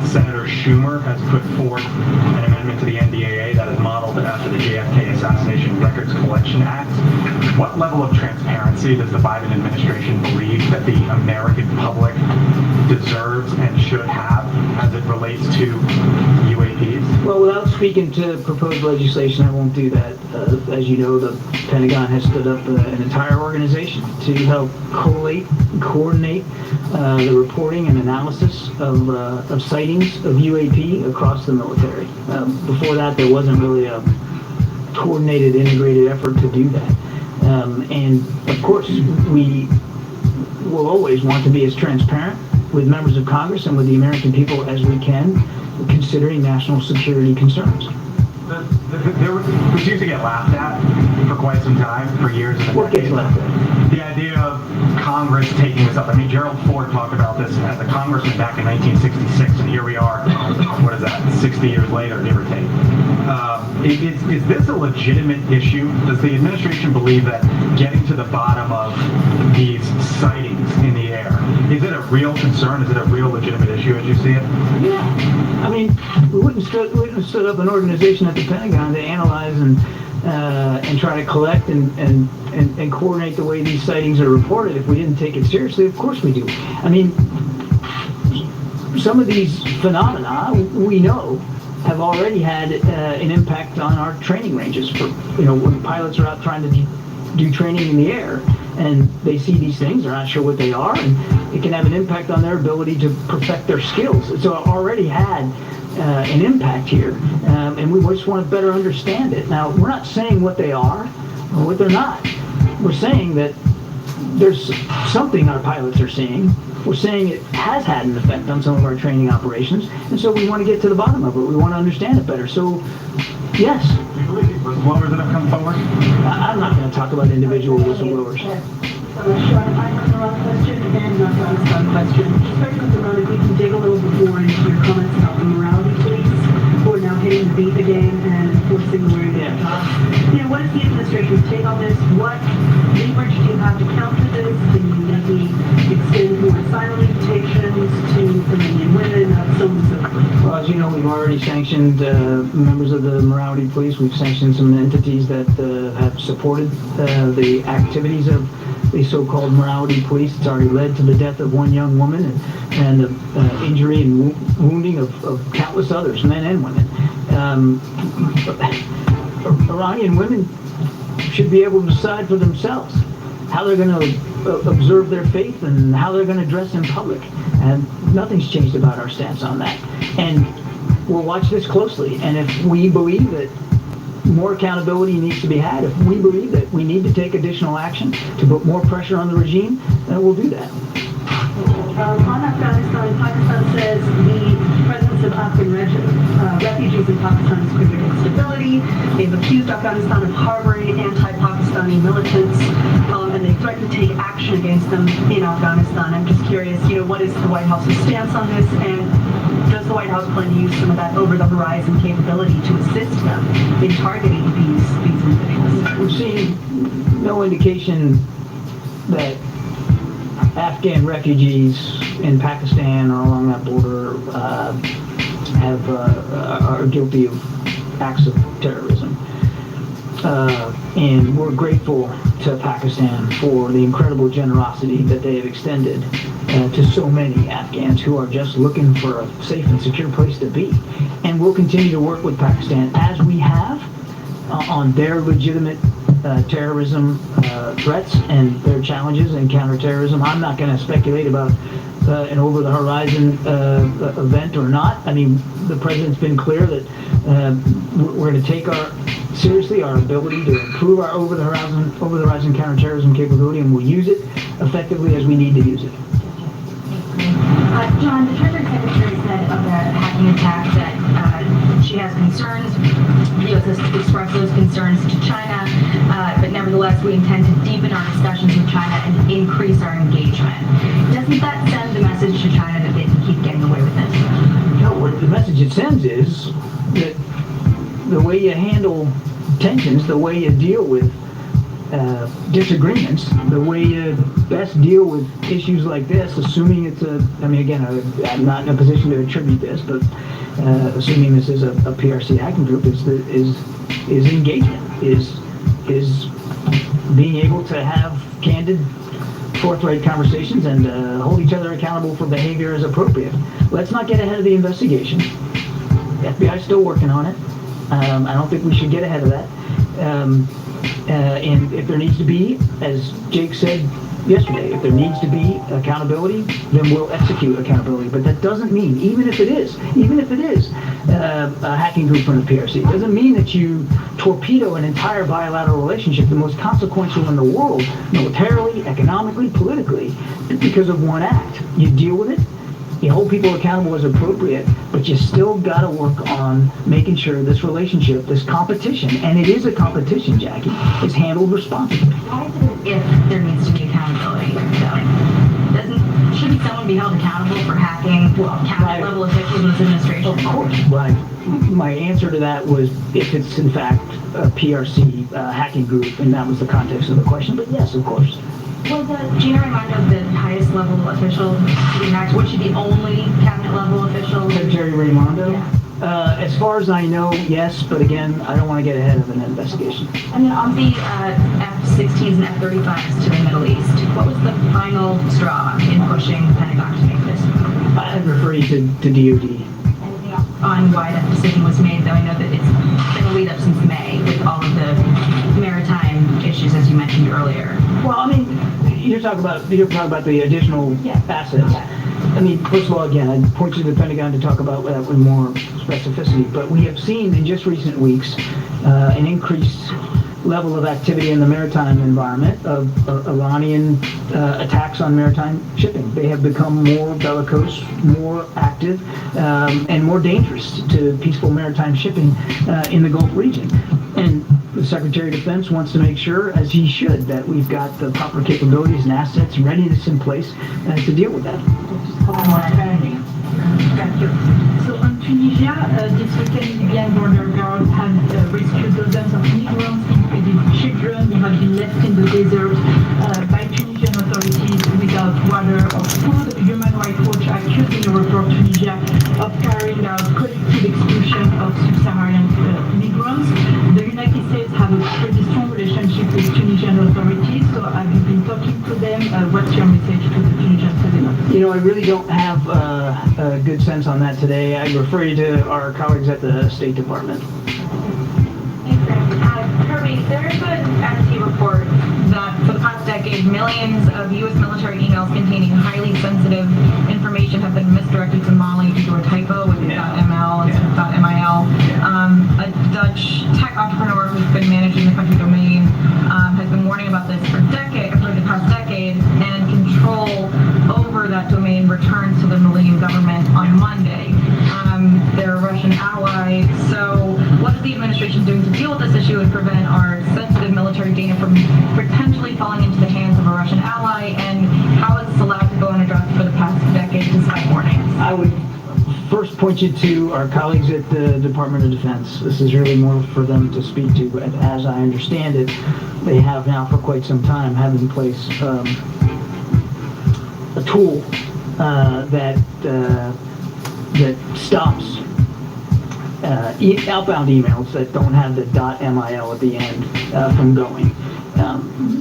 Senator Schumer has put forth an amendment to the NDAA that is modeled after the JFK Assassination Records Collection Act. What level of transparency does the Biden administration believe that the American public deserves and should have as it relates to UAPs? Well, without speaking to proposed legislation, I won't do that. As you know, the Pentagon has stood up an entire organization to help collate and coordinate the reporting and analysis of sightings of UAP across the military. Before that, there wasn't really a coordinated, integrated effort to do that. And of course, we will always want to be as transparent with members of Congress and with the American people as we can, considering national security concerns. This used to get laughed at for quite some time, for years. What gets laughed at? The idea of Congress taking this up. I mean, Gerald Ford talked about this as a congressman back in 1966, and here we are, what is that, 60 years later, give or take. Is this a legitimate issue? Does the administration believe that getting to the bottom of these sightings in the air, is it a real concern? Is it a real legitimate issue as you see it? Yeah. I mean, we wouldn't have stood up an organization at the Pentagon to analyze and try to collect and coordinate the way these sightings are reported if we didn't take it seriously. Of course we do. I mean, some of these phenomena we know have already had an impact on our training ranges. For when pilots are out trying to do training in the air and they see these things, they're not sure what they are, and it can have an impact on their ability to perfect their skills. So it already had an impact here, and we just want to better understand it. Now, we're not saying what they are or what they're not. We're saying that there's something our pilots are seeing. We're saying it has had an effect on some of our training operations, and so we want to get to the bottom of it. We want to understand it better. So, yes. Do you believe the whistleblowers that have come forward? I'm not going to talk about individual whistleblowers. Sean, I have the wrong question and not the Afghanistan question. Just starting with the road, if we can dig a little bit more into your comments about the morality police, who are now hitting the beat again and enforcing the wearing of cops. You know, what is the administration's take on this? What leverage do you have to counter this? Can you maybe extend more asylum invitations to Iranian women, so on and so forth? Well, as you know, we've already sanctioned members of the morality police. We've sanctioned some entities that have supported the activities of the so-called morality police. It's already led to the death of one young woman and the injury and wounding of countless others, men and women. Iranian women should be able to decide for themselves how they're going to observe their faith and how they're going to dress in public. And nothing's changed about our stance on that. And we'll watch this closely. And if we believe that more accountability needs to be had, if we believe that we need to take additional action to put more pressure on the regime, then we'll do that. On Afghanistan, Pakistan says the presence of Afghan refugees in Pakistan has created instability. They've accused Afghanistan of harboring anti-Pakistani militants, and they threaten to take action against them in Afghanistan. I'm just curious, what is the White House's stance on this, and does the White House plan to use some of that over-the-horizon capability to assist them in targeting these individuals? We've seen no indication that Afghan refugees in Pakistan or along that border are guilty of acts of terrorism. And we're grateful to Pakistan for the incredible generosity that they have extended to so many Afghans who are just looking for a safe and secure place to be. And we'll continue to work with Pakistan as we have on their legitimate terrorism threats and their challenges in counterterrorism. I'm not going to speculate about an over-the-horizon event or not. I mean, the president's been clear that we're going to take seriously our ability to improve our over-the-horizon counterterrorism capability, and we'll use it effectively as we need to use it. John, the Treasury Secretary said of the hacking attack that she has concerns. The U.S. has expressed those concerns to China, but nevertheless, we intend to deepen our discussions with China and increase our engagement. Doesn't that send the message to China that they can keep getting away with this? No, what the message it sends is that the way you handle tensions, the way you deal with disagreements, the way you best deal with issues like this, assuming it's I'm not in a position to attribute this, but assuming this is a PRC hacking group, is engagement, is being able to have candid, forthright conversations and hold each other accountable for behavior as appropriate. Let's not get ahead of the investigation. The FBI's still working on it. I don't think we should get ahead of that. And if there needs to be, as Jake said yesterday, if there needs to be accountability, then we'll execute accountability. But that doesn't mean, even if it is a hacking group from the PRC, it doesn't mean that you torpedo an entire bilateral relationship, the most consequential in the world, militarily, economically, politically, because of one act. You deal with it. You hold people accountable as appropriate, but you still got to work on making sure this relationship, this competition, and it is a competition, Jackie, is handled responsibly. If there needs to be accountability, shouldn't someone be held accountable for hacking cabinet level officials in this administration? Of course. My answer to that was if it's in fact a PRC hacking group, and that was the context of the question. But yes, of course. Was Gina Raimondo the highest level official to be hacked? Was she the only cabinet level official? Secretary Raimondo? Yeah. As far as I know, yes, but again, I don't want to get ahead of an investigation. And then on the F-16s and F-35s to the Middle East, what was the final straw in pushing the Pentagon to make this move? I'd refer you to DOD. On why that decision was made, though I know that it's been a lead up since May with all of the maritime issues, as you mentioned earlier. Well, I mean, you're talking about the additional assets. I mean, first of all, again, I'd point you to the Pentagon to talk about that with more specificity, but we have seen in just recent weeks an increased level of activity in the maritime environment of Iranian attacks on maritime shipping. They have become more bellicose, more active, and more dangerous to peaceful maritime shipping in the Gulf region. And the Secretary of Defense wants to make sure, as he should, that we've got the proper capabilities and assets and readiness in place to deal with that. Thank you. So on Tunisia, this weekend, Libyan border guards have rescued dozens of migrants, including children who have been left in the desert by Tunisian authorities without water or food. Human Rights Watch accused in a report Tunisia of carrying out collective expulsion of sub-Saharan migrants. The United States have a pretty strong relationship with Tunisian authorities, so have you been talking to them? What's your message to the Tunisian president? You know, I really don't have a good sense on that today. I refer you to our colleagues at the State Department. Kirby, there's an FT report that for the past decade, millions of U.S. military emails containing highly sensitive information have been misdirected to Mali due to a typo with .ml instead of .mil. A Dutch tech entrepreneur who's been managing the country domain has been warning about this for the past decade, and control over that domain returns to the Malian government on Monday. They're a Russian ally, so what is the administration doing to deal with this issue and prevent our sensitive military data from potentially falling into the hands of a Russian ally, and how is this allowed to go unaddressed for the past decade despite warnings? I would first point you to our colleagues at the Department of Defense. This is really more for them to speak to, but as I understand it, they have now for quite some time had in place a tool that stops outbound emails that don't have the .mil at the end from going.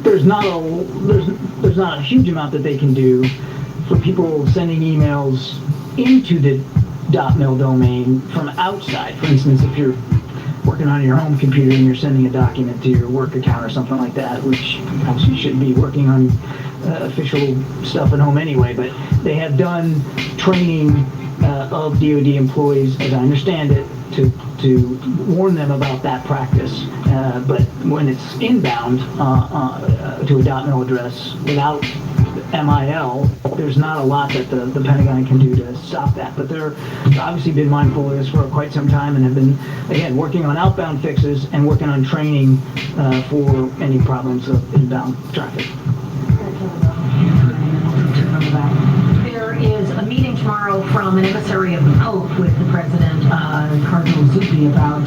There's not a huge amount that they can do for people sending emails into the .mil domain from outside. For instance, if you're working on your home computer and you're sending a document to your work account or something like that, which obviously you shouldn't be working on official stuff at home anyway, but they have done training of DoD employees, as I understand it, to warn them about that practice. But when it's inbound to a .mil address without MIL, there's not a lot that the Pentagon can do to stop that. But they're obviously been mindful of this for quite some time and have been, again, working on outbound fixes and working on training for any problems of inbound traffic. There is a meeting tomorrow from an emissary of the Pope with the President, Cardinal Zuppi, about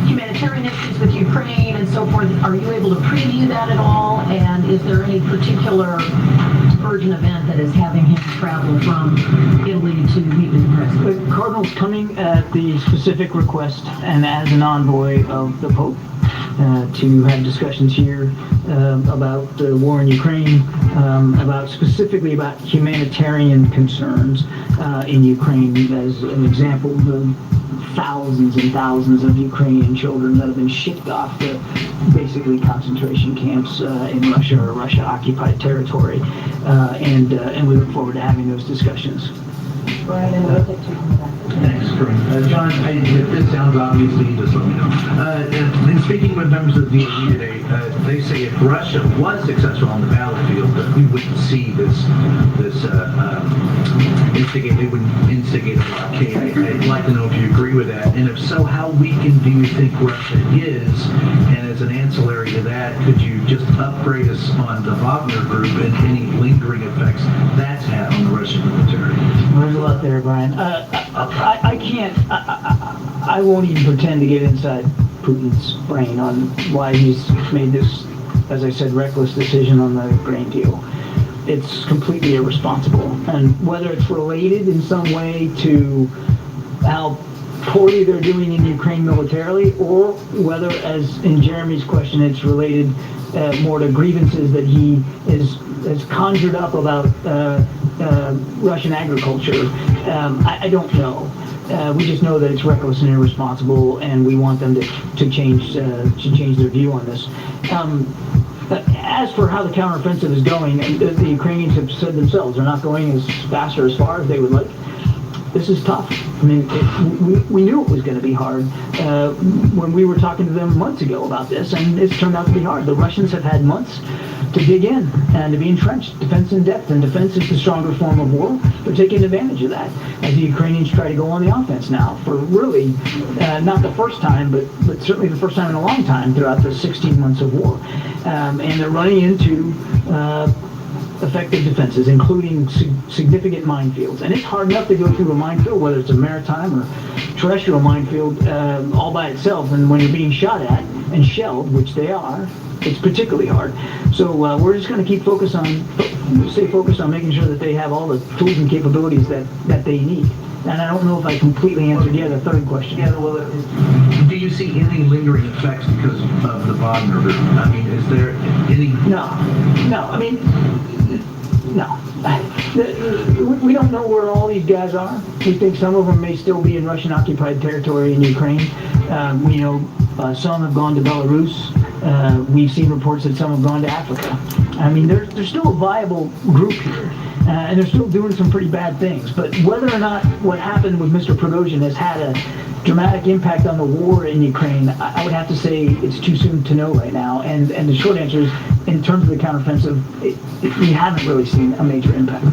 humanitarian issues with Ukraine and so forth. Are you able to preview that at all? And is there any particular urgent event that is having him travel from Italy to meet with the President? The Cardinal's coming at the specific request and as an envoy of the Pope to have discussions here about the war in Ukraine, specifically about humanitarian concerns in Ukraine. As an example, the thousands and thousands of Ukrainian children that have been shipped off to basically concentration camps in Russia or Russia-occupied territory, and we look forward to having those discussions. Right, and we'll get to Thanks, Corinne. John, if this sounds obvious to you, just let me know. In speaking with members of the DoD today, they say if Russia was successful on the battlefield, that we wouldn't see this they wouldn't instigate a blockade. I'd like to know if you agree with that, and if so, how weakened do you think Russia is? And as an ancillary to that, could you just upgrade us on the Wagner Group and any lingering effects that's had on the Russian military? Well, there's a lot there, Brian. I won't even pretend to get inside Putin's brain on why he's made this, as I said, reckless decision on the grain deal. It's completely irresponsible. And whether it's related in some way to how poorly they're doing in Ukraine militarily, or whether, as in Jeremy's question, it's related more to grievances that he has conjured up about Russian agriculture, I don't know. We just know that it's reckless and irresponsible, and we want them to change their view on this. As for how the counteroffensive is going, the Ukrainians have said themselves they're not going as fast or as far as they would like. This is tough. I mean, we knew it was going to be hard when we were talking to them months ago about this, and it's turned out to be hard. The Russians have had months to dig in and to be entrenched, defense in depth, and defense is the stronger form of war. They're taking advantage of that as the Ukrainians try to go on the offense now for really not the first time, but certainly the first time in a long time throughout the 16 months of war. And they're running into effective defenses, including significant minefields. And it's hard enough to go through a minefield, whether it's a maritime or terrestrial minefield, all by itself. And when you're being shot at and shelled, which they are, it's particularly hard. So we're just going to keep stay focused on making sure that they have all the tools and capabilities that they need. And I don't know if I completely answered yet the third question. Yeah, well, do you see any lingering effects because of the Wagner group? I mean, is there any... No. I mean, no. We don't know where all these guys are. We think some of them may still be in Russian-occupied territory in Ukraine. We know some have gone to Belarus. We've seen reports that some have gone to Africa. I mean, there's still a viable group here. And they're still doing some pretty bad things. But whether or not what happened with Mr. Prigozhin has had a dramatic impact on the war in Ukraine, I would have to say it's too soon to know right now. And the short answer is, in terms of the counteroffensive, we haven't really seen a major impact.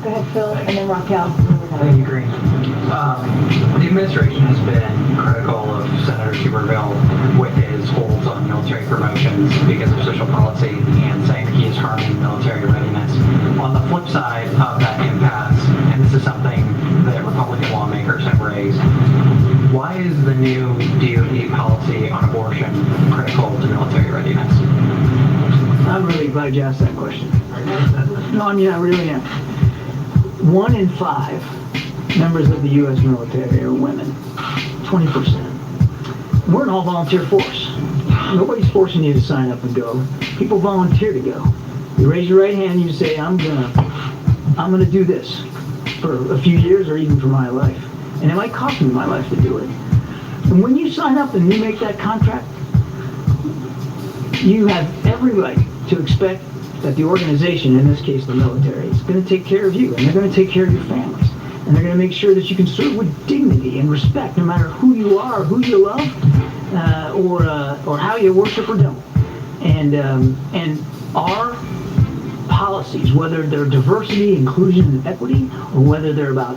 Go ahead, Phil, and then Raquel. Thank you, Green. The administration has been critical of Senator Tuberville with his holds on military promotions because of social policy and saying that he is harming military readiness. On the flip side of that impasse, and this is something that Republican lawmakers have raised, why is the new DOD policy on abortion critical to military readiness? I'm really glad you asked that question. No, I mean, I really am. 1 in 5 members of the U.S. military are women. 20%. We're an all-volunteer force. Nobody's forcing you to sign up and go. People volunteer to go. You raise your right hand and you say, I'm gonna do this for a few years or even for my life. And it might cost me my life to do it. And when you sign up and you make that contract, you have every right to expect that the organization, in this case the military, is going to take care of you, and they're going to take care of your families, and they're going to make sure that you can serve with dignity and respect, no matter who you are, or who you love, or how you worship or don't. And our policies, whether they're diversity, inclusion, and equity, or whether they're about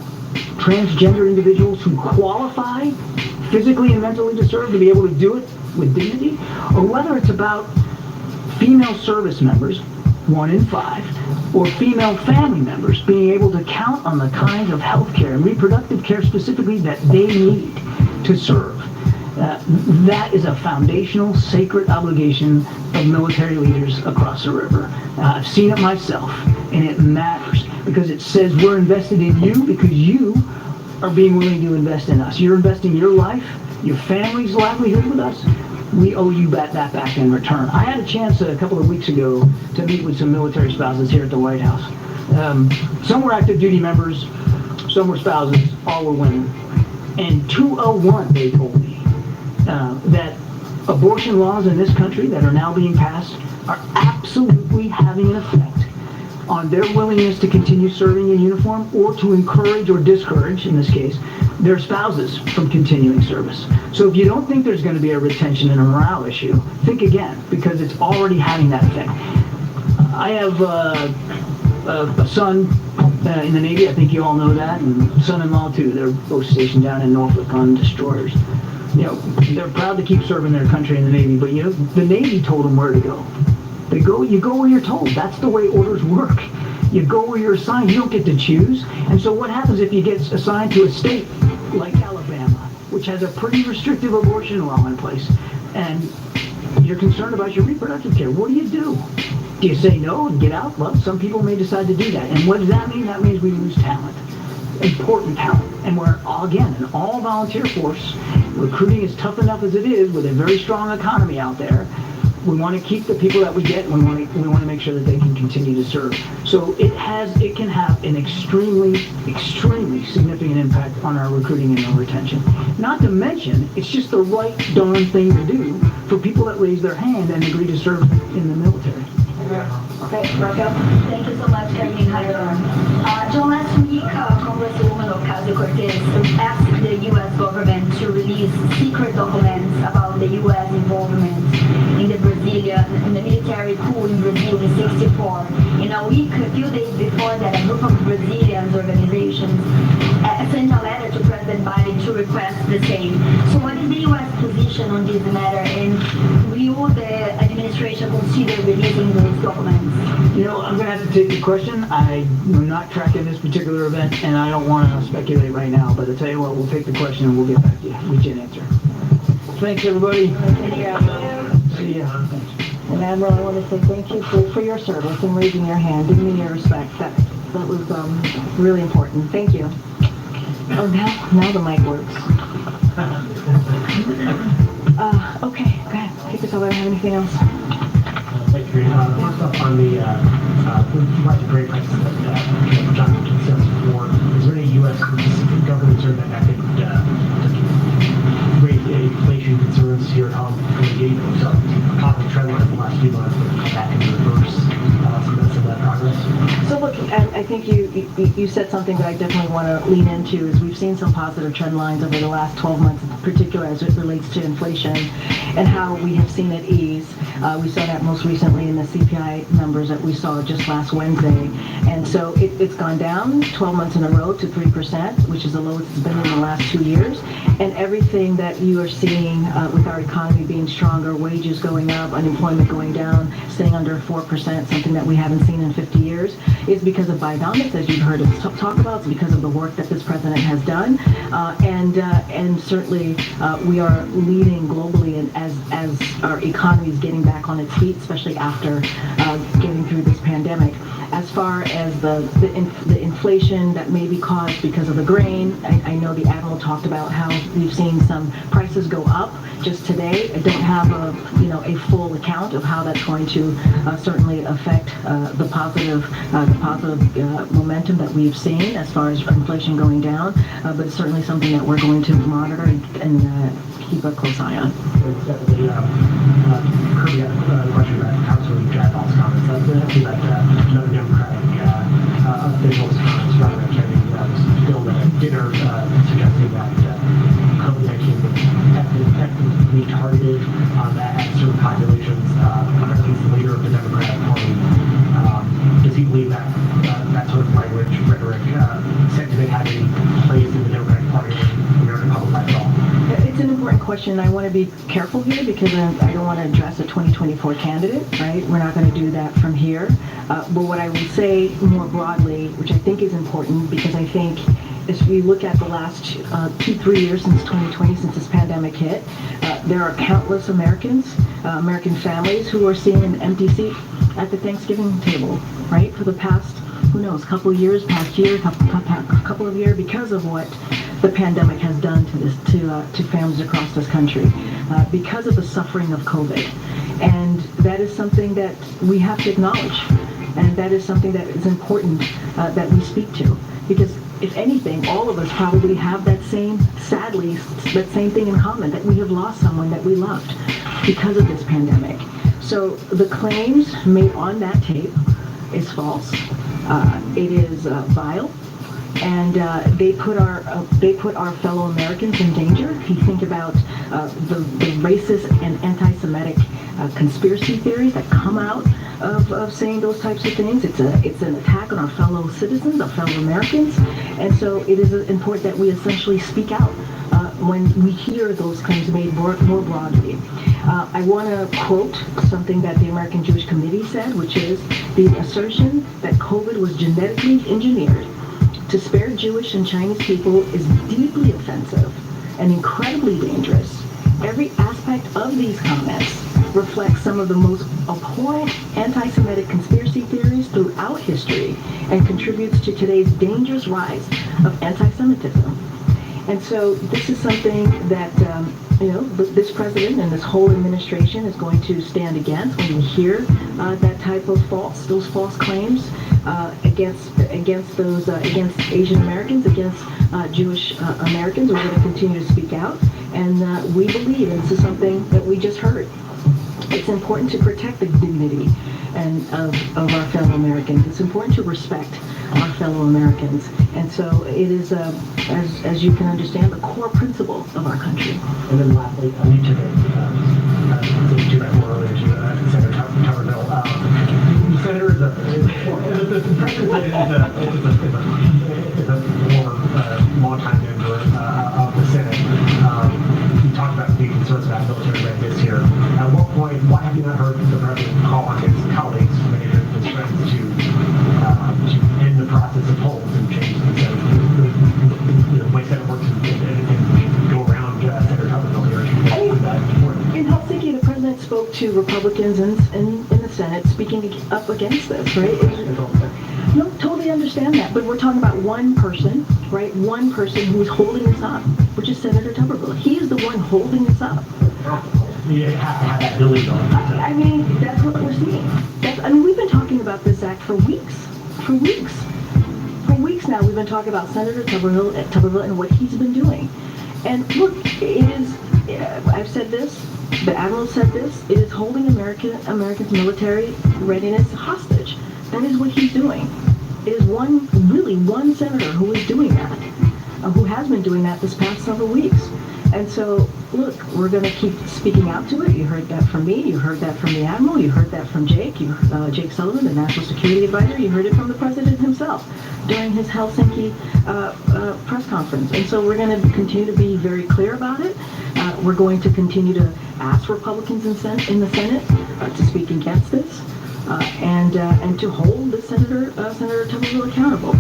transgender individuals who qualify physically and mentally to serve, to be able to do it with dignity, or whether it's about female service members, 1 in 5, or female family members being able to count on the kinds of health care and reproductive care specifically that they need to serve. That is a foundational, sacred obligation of military leaders across the river. I've seen it myself, and it matters because it says we're invested in you because you are being willing to invest in us. You're investing your life, your family's livelihood with us. We owe you that back in return. I had a chance a couple of weeks ago to meet with some military spouses here at the White House. Some were active duty members, some were spouses, all were women. And 201, they told me, that abortion laws in this country that are now being passed are absolutely having an effect on their willingness to continue serving in uniform or to encourage or discourage, in this case, their spouses from continuing service. So if you don't think there's going to be a retention and a morale issue, think again, because it's already having that effect. I have a son in the Navy, I think you all know that, and son-in-law too. They're both stationed down in Norfolk on destroyers. You know, they're proud to keep serving their country in the Navy, but you know, the Navy told them where to go. You go where you're told. That's the way orders work. You go where you're assigned. You don't get to choose. And so what happens if you get assigned to a state like Alabama, which has a pretty restrictive abortion law in place, and you're concerned about your reproductive care? What do? Do you say no and get out? Well, some people may decide to do that. And what does that mean? That means we lose talent, important talent. And we're, again, an all-volunteer force. Recruiting is tough enough as it is with a very strong economy out there. We want to keep the people that we get, and we want to make sure that they can continue to serve. So it can have an extremely significant impact on our recruiting and our retention. Not to mention, it's just the right darn thing to do for people that raise their hand and agree to serve in the military. Okay, Raquel. Thank you so much, Carmen. Hi, everyone. John, last week, Congresswoman Ocasio-Cortez asked the U.S. government to release secret documents about the U.S. involvement in the military coup in Brazil in '64. In a week, a few days before that, a group of Brazilian organizations sent a letter to President Biden to request the same. So what is the U.S. position on this matter, and will the administration consider releasing those documents? You know, I'm going to have to take the question. I'm not tracking this particular event, and I don't want to speculate right now, but I'll tell you what, we'll take the question and we'll get back to you. Get you an answer. Thanks, everybody. Thank you. See ya. And Admiral, I want to say thank you for your service and raising your hand, giving me your respect. That was really important. Thank you. Oh, now the mic works. Okay, go ahead. Kick us over. Have anything else? Thank you. First up on the budget rate prices that John discussed before, is there any U.S. government concern that could raise inflation concerns here at home? We saw a positive trend line in the last few months, but come back and reverse some of that progress. So look, I think you said something that I definitely want to lean into, is we've seen some positive trend lines over the last 12 months, in particular as it relates to inflation and how we have seen it ease. We saw that most recently in the CPI numbers that we saw just last Wednesday. And so it's gone down 12 months in a row to 3%, which is the lowest it's been in the last 2 years. And everything that you are seeing with our economy being stronger, wages going up, unemployment going down, staying under 4%, something that we haven't seen in 50 years, is because of Bidenomics, as you've heard us talk about. It's because of the work that this president has done. And certainly we are leading globally, and as our economy is getting back on its feet, especially after getting through this pandemic. As far as the inflation that may be caused because of the grain, I know the Admiral talked about how we've seen some prices go up just today. I don't have a full account of how that's going to certainly affect the positive momentum that we've seen as far as inflation going down, but it's certainly something that we're going to monitor and keep a close eye on. Definitely. Kirby had a question about Congresswoman Jayapal's comments. That's about another Democratic official's comments rather than attending still at dinner suggesting that COVID-19 was technically targeted at certain populations. Apparently he's the leader of the Democratic Party. Does he believe that that sort of language, rhetoric, sentiment had any place in the Democratic Party or American public life at all? It's an important question. I want to be careful here because I don't want to address a 2024 candidate, right? We're not going to do that from here. But what I will say more broadly, which I think is important, because I think as we look at the last 2-3 years since 2020, since this pandemic hit, there are countless American families who are seeing an empty seat at the Thanksgiving table, right? For the past, who knows, couple of years, couple of years, because of what the pandemic has done to families across this country, because of the suffering of COVID. And that is something that we have to acknowledge. And that is something that is important that we speak to. Because if anything, all of us probably have that same, sadly, that same thing in common, that we have lost someone that we loved because of this pandemic. So the claims made on that tape is false. It is vile. And they put our fellow Americans in danger. If you think about the racist and anti-Semitic conspiracy theories that come out of saying those types of things, it's an attack on our fellow citizens, our fellow Americans, and so it is important that we essentially speak out when we hear those claims made more broadly. I want to quote something that the American Jewish Committee said, which is the assertion that COVID was genetically engineered to spare Jewish and Chinese people is deeply offensive and incredibly dangerous. Every aspect of these comments reflects some of the most abhorrent anti-Semitic conspiracy theories throughout history and contributes to today's dangerous rise of anti-Semitism. And so this is something that this president and this whole administration is going to stand against when we hear that type of those false claims against Asian Americans, against Jewish Americans. We're going to continue to speak out, and we believe, and this is something that we just heard, It's important to protect the dignity and of our fellow Americans. It's important to respect our fellow Americans. And so it is, as you can understand, the core principle of our country. And then lastly, you took to that more earlier to Senator Tuberville. The senator is the president is a former longtime member of the Senate. You talked about being concerned about military readiness here. At what point, why have you not heard the president call on his colleagues, many of his friends, to end the process of polls and change the way Senate works and go around Senator Tuberville here? In Helsinki, the president spoke to Republicans in the Senate, speaking up against this, right? No, totally understand that, but we're talking about one person, right? One person who is holding this up, which is Senator Tuberville. He is the one holding this up. You have to have that ability. I mean, that's what we're seeing. We've been talking about this act for weeks. For weeks now, we've been talking about Senator Tuberville and what he's been doing. And look, it is, I've said this, the Admiral said this, it is holding Americans' military readiness hostage. That is what he's doing. It is one senator who is doing that, who has been doing that this past several weeks. And so, look, we're going to keep speaking out to it. You heard that from me. You heard that from the Admiral. You heard that from Jake. Jake Sullivan, the National Security Advisor. You heard it from the President himself during his Helsinki press conference. And so we're going to continue to be very clear about it. We're going to continue to ask Republicans in the Senate to speak against this and to hold the Senator Tuberville accountable.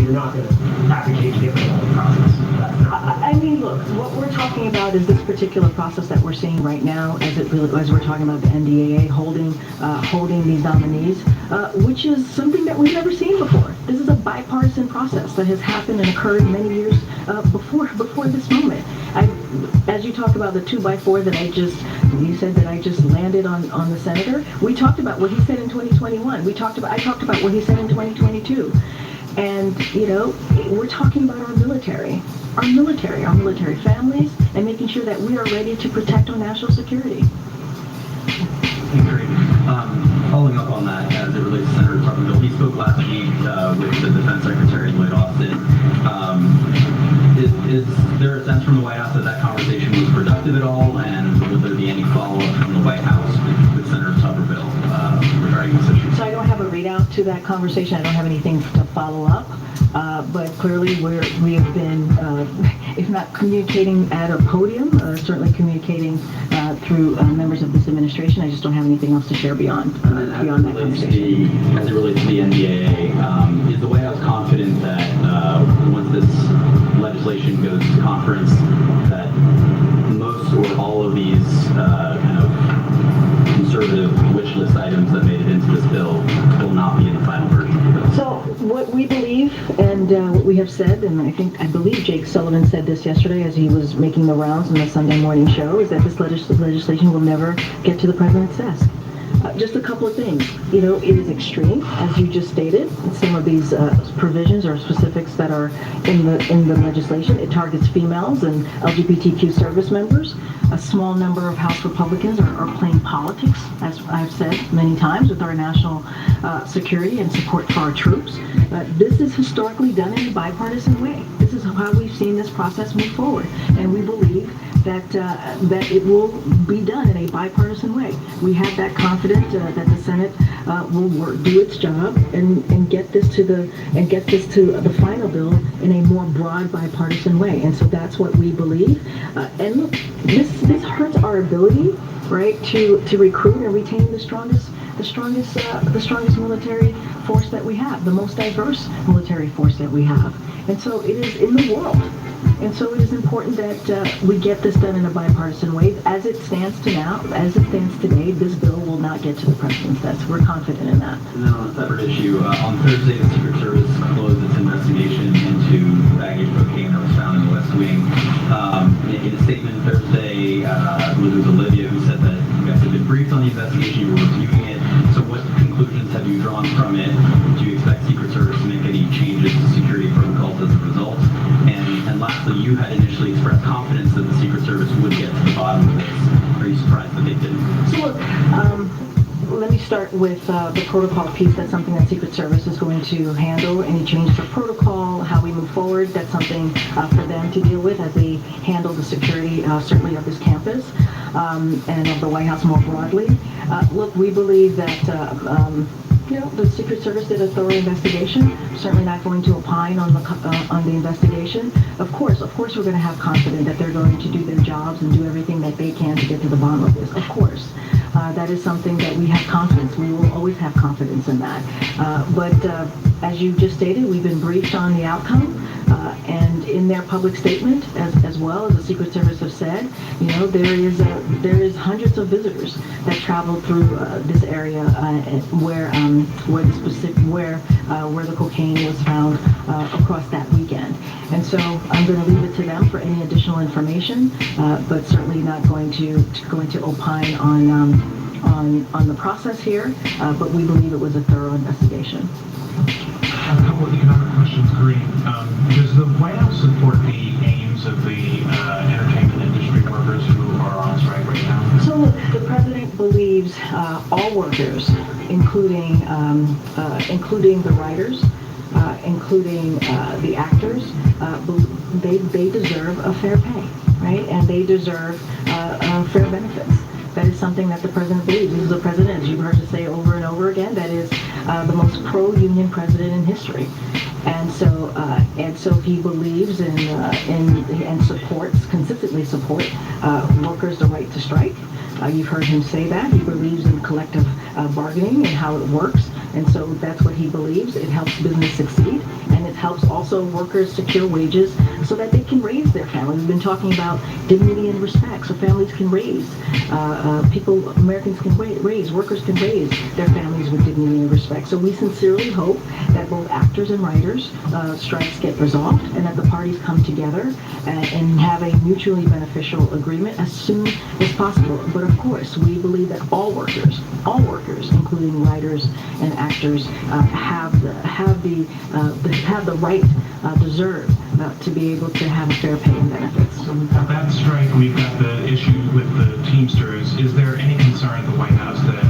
You're not going to advocate to get rid of all the process. I mean, look, what we're talking about is this particular process that we're seeing right now, as we're talking about the NDAA holding these nominees, which is something that we've never seen before. This is a bipartisan process that has happened and occurred many years before this moment. As you talk about the 2x4 you said that I just landed on the senator. We talked about what he said in 2021. I talked about what he said in 2022. And, we're talking about our military families, and making sure that we are ready to protect our national security. Great. Following up on that, as it relates to Senator Tuberville, he spoke last week with the Defense Secretary Lloyd Austin. Is there a sense from the White House that conversation was productive at all, and will there be any follow-up from the White House with Senator Tuberville regarding this issue? So I don't have a readout to that conversation. I don't have anything to follow up. But clearly we have been, if not communicating at a podium, certainly communicating through members of this administration. I just don't have anything else to share beyond that conversation. As it relates to the NDAA, is the White House confident that once this legislation goes to conference, that most or all of these kind of conservative wish list items that made it into this bill will not be in the final version of the bill? So what we believe and what we have said, and I believe Jake Sullivan said this yesterday as he was making the rounds on the Sunday morning show, is that this legislation will never get to the president's desk. Just a couple of things. It is extreme, as you just stated. Some of these provisions or specifics that are in the legislation. It targets females and LGBTQ service members. A small number of House Republicans are playing politics, as I've said many times, with our national security and support for our troops. This is historically done in a bipartisan way. This is how we've seen this process move forward, and we believe that it will be done in a bipartisan way. We have that confidence that the Senate will do its job and get this to the final bill in a more broad bipartisan way. And so that's what we believe. And look, this hurts our ability, right, to recruit and retain the strongest military force that we have, the most diverse military force that we have. And so it is in the world. And so it is important that we get this done in a bipartisan way. As it stands today, this bill will not get to the president's desk. We're confident in that. And then on a separate issue, on Thursday, the Secret Service closed its investigation into baggage cocaine that was found in the West Wing. In a statement Thursday, it was Olivia who said that you guys had been briefed on the investigation, you were reviewing it. So what conclusions have you drawn from it? Do you expect Secret Service to make any changes to security protocols as a result? And lastly, you had initially expressed confidence that the Secret Service would get to the bottom of this. Are you surprised that they didn't? So look, let me start with the protocol piece. That's something that Secret Service is going to handle. Any change to protocol, how we move forward, that's something for them to deal with as they handle the security, certainly of this campus and of the White House more broadly. Look, we believe that the Secret Service did a thorough investigation. Certainly not going to opine on the investigation. Of course, we're going to have confidence that they're going to do their jobs and do everything that they can to get to the bottom of this. Of course, that is something that we have confidence. We will always have confidence in that. But as you just stated, we've been briefed on the outcome. And in their public statement, as well as the Secret Service have said, there is hundreds of visitors that traveled through this area where the cocaine was found across that weekend. And so I'm going to leave it to them for any additional information, but certainly not going to opine on the process here. But we believe it was a thorough investigation. A couple of economic questions, Green. Does the White House support the aims of the entertainment industry workers who are on strike right now? So the president believes all workers, including the writers, including the actors, they deserve a fair pay, right? And they deserve fair benefits. That is something that the president believes. This is a president, as you've heard us say over and over again, that is the most pro-union president in history. And so he believes in and consistently supports workers' the right to strike. You've heard him say that. He believes in collective bargaining and how it works. And so that's what he believes. It helps business succeed, and it helps also workers secure wages so that they can raise their family. We've been talking about dignity and respect, so families can raise, Americans can raise, workers can raise their families with dignity and respect. So we sincerely hope that both actors and writers strikes get resolved and that the parties come together and have a mutually beneficial agreement as soon as possible. But of course, we believe that all workers, including writers and actors, have the right, deserve to be able to have fair pay and benefits. So at that strike, we've got the issue with the Teamsters. Is there any concern at the White House that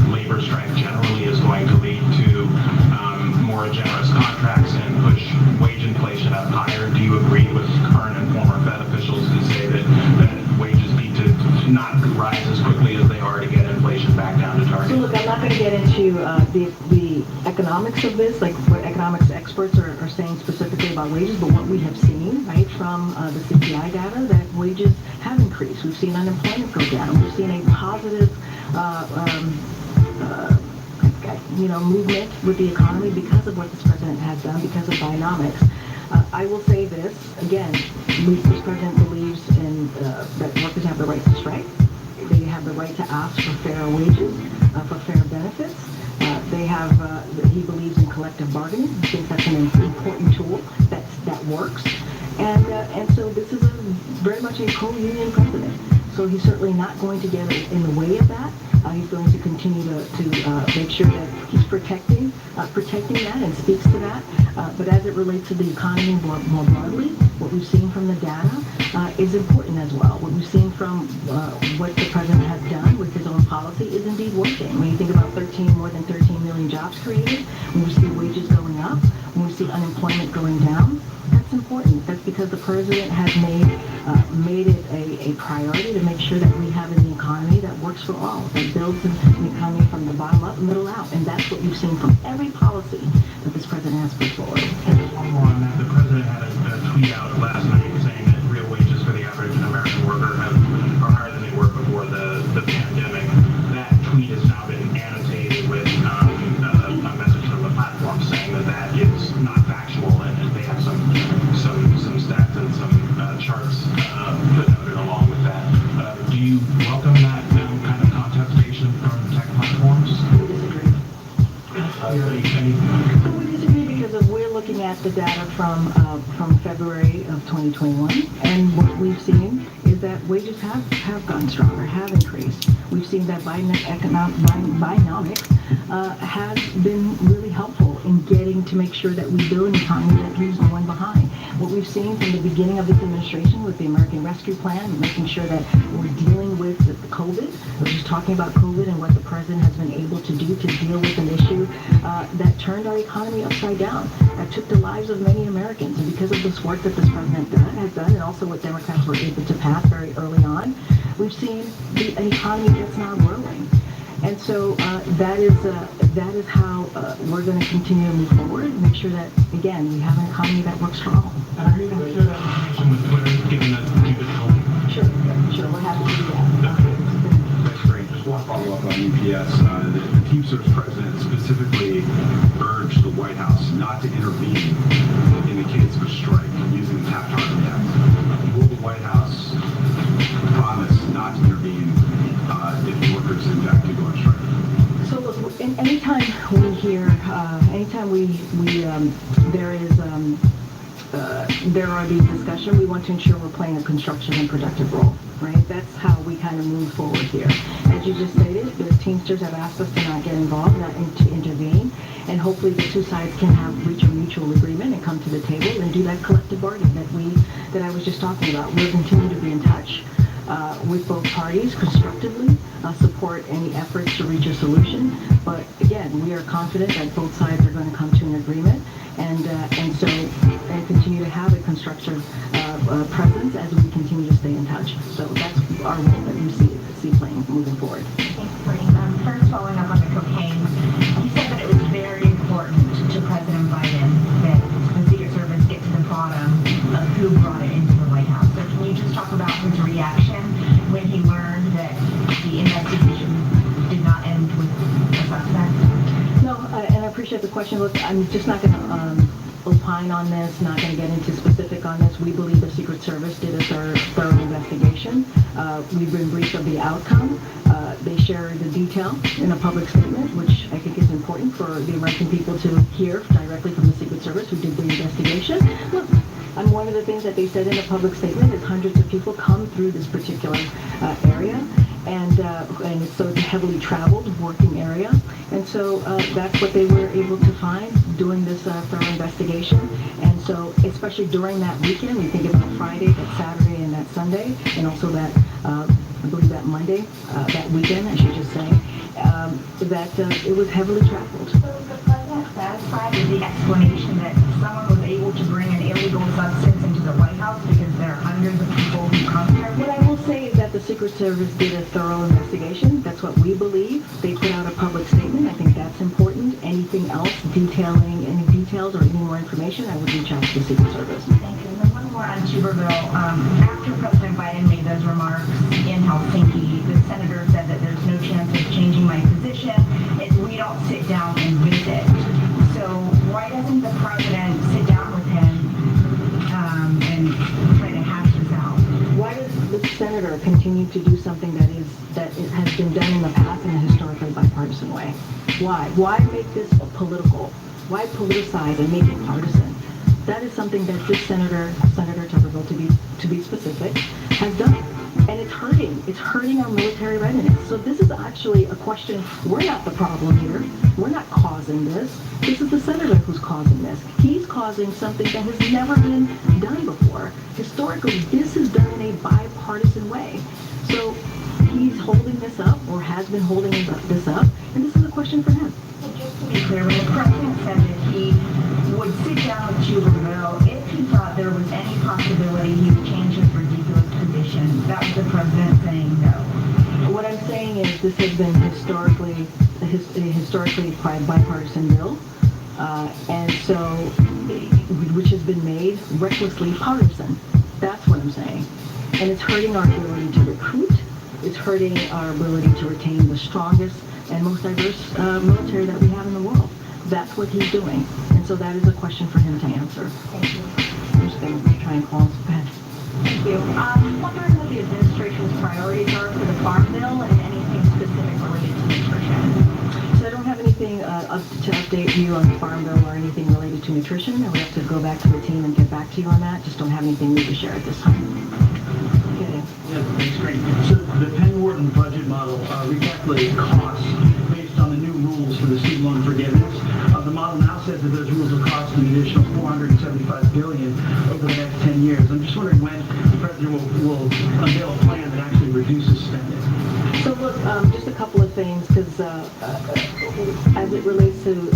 labor strike generally is going to lead to more generous contracts and push wage inflation up higher? Do you agree with current and former Fed officials who say that wages need to not rise as quickly as they are to get inflation back down to target? So look, I'm not going to get into the economics of this, like what economics experts are saying specifically about wages, but what we have seen, right, from the CPI data, that wages have increased. We've seen unemployment go down. We've seen a positive movement with the economy because of what this president has done, because of Bidenomics. I will say this, again, this president believes in that workers have the right to strike. They have the right to ask for fair wages, for fair benefits. He believes in collective bargaining. He thinks that's an important tool that works. And so this is very much a pro-union president. So he's certainly not going to get in the way of that. He's going to continue to make sure that he's protecting that and speaks to that. But as it relates to the economy more broadly, what we've seen from the data is important as well. What we've seen from what the president has done with his own policy is indeed working. When you think about more than 13 million jobs created, when we see wages going up, when we see unemployment going down, that's important. That's because the president has made it a priority to make sure that we have an economy that works for all, that builds an economy from the bottom up, middle out. And that's what we've seen from every policy that this president has put forward. One more on that. The president had a tweet out last night saying that real wages for the average American worker are higher than they were before the pandemic. That tweet has now been annotated with a message from the platform saying that is not factual, and they have some stats and some charts footnoted along with that. Do you welcome that kind of contestation from tech platforms? We disagree. We disagree because we're looking at the data from February of 2021, and what we've seen is that wages have gotten stronger, have increased. We've seen that Bidenomics has been really helpful in getting to make sure that we build an economy that leaves no one behind. What we've seen from the beginning of this administration with the American Rescue Plan, making sure that we're dealing with the COVID, we're just talking about COVID and what the president has been able to do to deal with an issue that turned our economy upside down, that took the lives of many Americans. And because of this work that this president has done, and also what Democrats were able to pass very early on, we've seen an economy that's now growing. And so that is how we're going to continue to move forward and make sure that, again, we have an economy that works strong. And are you going to share that information with Twitter, given that you just told me? Sure, we're happy to do that. That's great. Just one follow-up on UPS. The Teamsters president specifically urged the White House not to intervene in the case of a strike using the Taft-Hartley Act. Will the White House promise not to intervene if workers in fact do go on strike? So look, anytime we hear, there are these discussions, we want to ensure we're playing a constructive and productive role, right? That's how we kind of move forward here. As you just stated, the Teamsters have asked us to not get involved, not to intervene, and hopefully the two sides can reach a mutual agreement and come to the table and do that collective bargaining that I was just talking about. We'll continue to be in touch with both parties constructively, support any efforts to reach a solution. But again, we are confident that both sides are going to come to an agreement and continue to have a constructive presence as we continue to stay in touch. So that's our role that we see playing moving forward. Thanks, Corinne. First, following up on the cocaine, he said that it was very important to President Biden that the Secret Service get to the bottom of who brought it into the White House. So can you just talk about his reaction when he learned that the investigation did not end with a suspect? No, and I appreciate the question. Look, I'm just not going to opine on this, not going to get into specific on this. We believe the Secret Service did a thorough investigation. We've been briefed of the outcome. They share the detail in a public statement, which I think is important for the American people to hear directly from the Secret Service who did the investigation. Look, one of the things that they said in the public statement is hundreds of people come through this particular area, and so it's a heavily traveled working area, and so that's what they were able to find doing this thorough investigation. And so, especially during that weekend, we think about Friday, that Saturday, and that Sunday, and also that I believe that Monday, that weekend, I should just say, that it was heavily traveled. So is the president satisfied with the explanation that someone was able to bring an illegal substance into the White House because there are hundreds of people who come here? What I will say is that the Secret Service did a thorough investigation. That's what we believe. They put out a public statement. I think that's important. Anything else detailing any details or any more information, I would reach out to the Secret Service. Thank you. And then one more on Tuberville. After President Biden made those remarks in Helsinki, the senator said that there's no chance of changing my position if we don't sit down and visit. So why doesn't the president sit down with him and try to hash this out? Why does the senator continue to do something that has been done in the past in a historically bipartisan way? Why? Why make this political? Why politicize and make it partisan? That is something that this Senator Tuberville, to be specific, has done. And it's hurting. It's hurting our military readiness. So this is actually a question. We're not the problem here. We're not causing this. This is the senator who's causing this. He's causing something that has never been done before. Historically, this is done in a bipartisan way. So he's holding this up, or has been holding this up, and this is a question for him. So just to be clear, when the president said that he would sit down with Tuberville if he thought there was any possibility he would change his ridiculous position, that was the president saying no. What I'm saying is this has been a historically bipartisan bill, and so, which has been made recklessly partisan. That's what I'm saying. And it's hurting our ability to recruit. It's hurting our ability to retain the strongest and most diverse military that we have in the world. That's what he's doing. And so that is a question for him to answer. Thank you. I'm just going to try and call him. Go ahead. Thank you. I'm wondering what the administration's priorities are for the Farm Bill and anything specific related to nutrition. So I don't have anything to update you on the Farm Bill or anything related to nutrition. I would have to go back to the team and get back to you on that. Just don't have anything new to share at this time. Okay. Yeah, thanks, great. So the Penn Wharton budget model recalculates costs based on the new rules for the student loan forgiveness. The model now says that those rules will cost an additional $475 billion over the next 10 years. I'm just wondering when the president will unveil a plan that actually reduces spending. So look, just a couple of things, because as it relates to,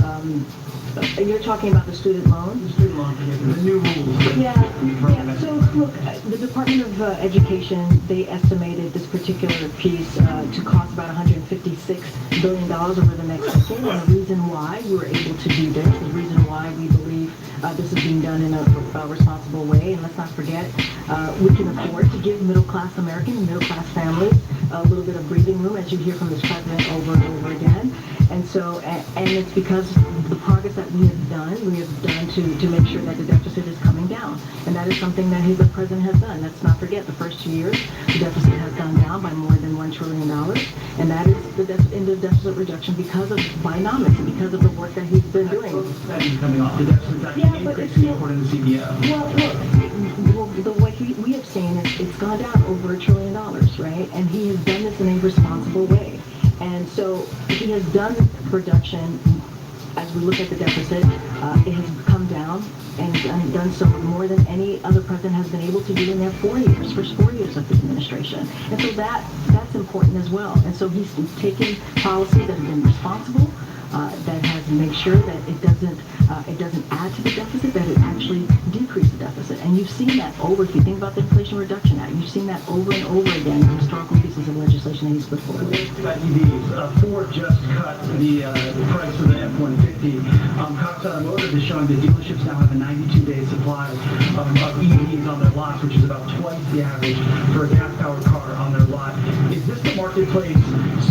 you're talking about the student loan? The student loan forgiveness, the new rules. Yeah. So look, the Department of Education, they estimated this particular piece to cost about $156 billion over the next decade. And the reason why we were able to do this, the reason why we believe this is being done in a responsible way, and let's not forget, we can afford to give middle-class Americans, middle-class families, a little bit of breathing room, as you hear from this president over and over again. And so, and it's because the progress that we have done to make sure that the deficit is coming down. And that is something that the president has done. Let's not forget, the first 2 years, the deficit has gone down by more than $1 trillion. And that is the deficit reduction because of Bidenomics and because of the work that he's been doing. Spending coming off the deficit, actually increasing according to CBO. Well, the way we have seen is it's gone down over $1 trillion, right? And he has done this in a responsible way. And so he has done reduction. As we look at the deficit, it has come down and done so more than any other president has been able to do in their first 4 years of the administration. And so that's important as well. And so he's taken policies that have been responsible, that has made sure that it doesn't add to the deficit, that it actually decreases the deficit. And you've seen that if you think about the Inflation Reduction Act, you've seen that over and over again in historical pieces of legislation that he's put forward. About EVs, Ford just cut the price of the F-150. Cox Automotive is showing that dealerships now have a 92-day supply of EVs on their lots, which is about twice the average for a gas-powered car on their lot. Is this the marketplace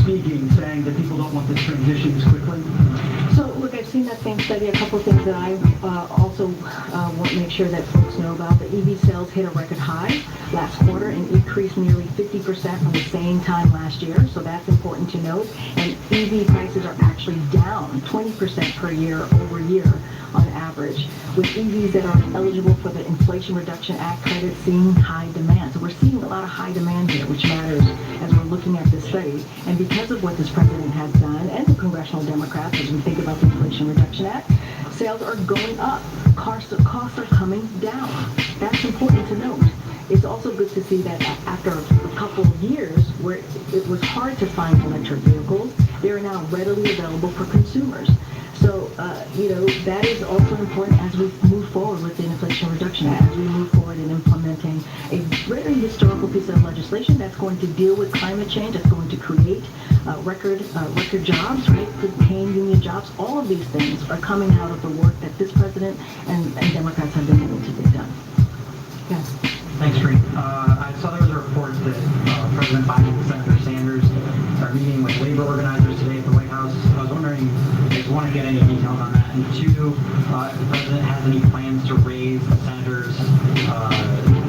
speaking, saying that people don't want this transition as quickly? So, look, I've seen that same study. A couple of things that I also want to make sure that folks know about. The EV sales hit a record high last quarter and increased nearly 50% from the same time last year. So that's important to note. And EV prices are actually down 20% per year over year on average, with EVs that are eligible for the Inflation Reduction Act credit seeing high demand. So we're seeing a lot of high demand here, which matters as we're looking at this study. And because of what this president has done, and the congressional Democrats, as we think about the Inflation Reduction Act, sales are going up. Costs are coming down. That's important to note. It's also good to see that after a couple of years where it was hard to find electric vehicles, they are now readily available for consumers. So, that is also important as we move forward with the Inflation Reduction Act, as we move forward in implementing a very historical piece of legislation that's going to deal with climate change, that's going to create record jobs, right? Good paying union jobs. All of these things are coming out of the work that this president and Democrats have been able to get done. Yes. Thanks, Reed. I saw there was a report that President Biden and Senator Sanders are meeting with labor organizers today at the White House. I was wondering if you want to get any details on that. And two, if the president has any plans to raise the senators'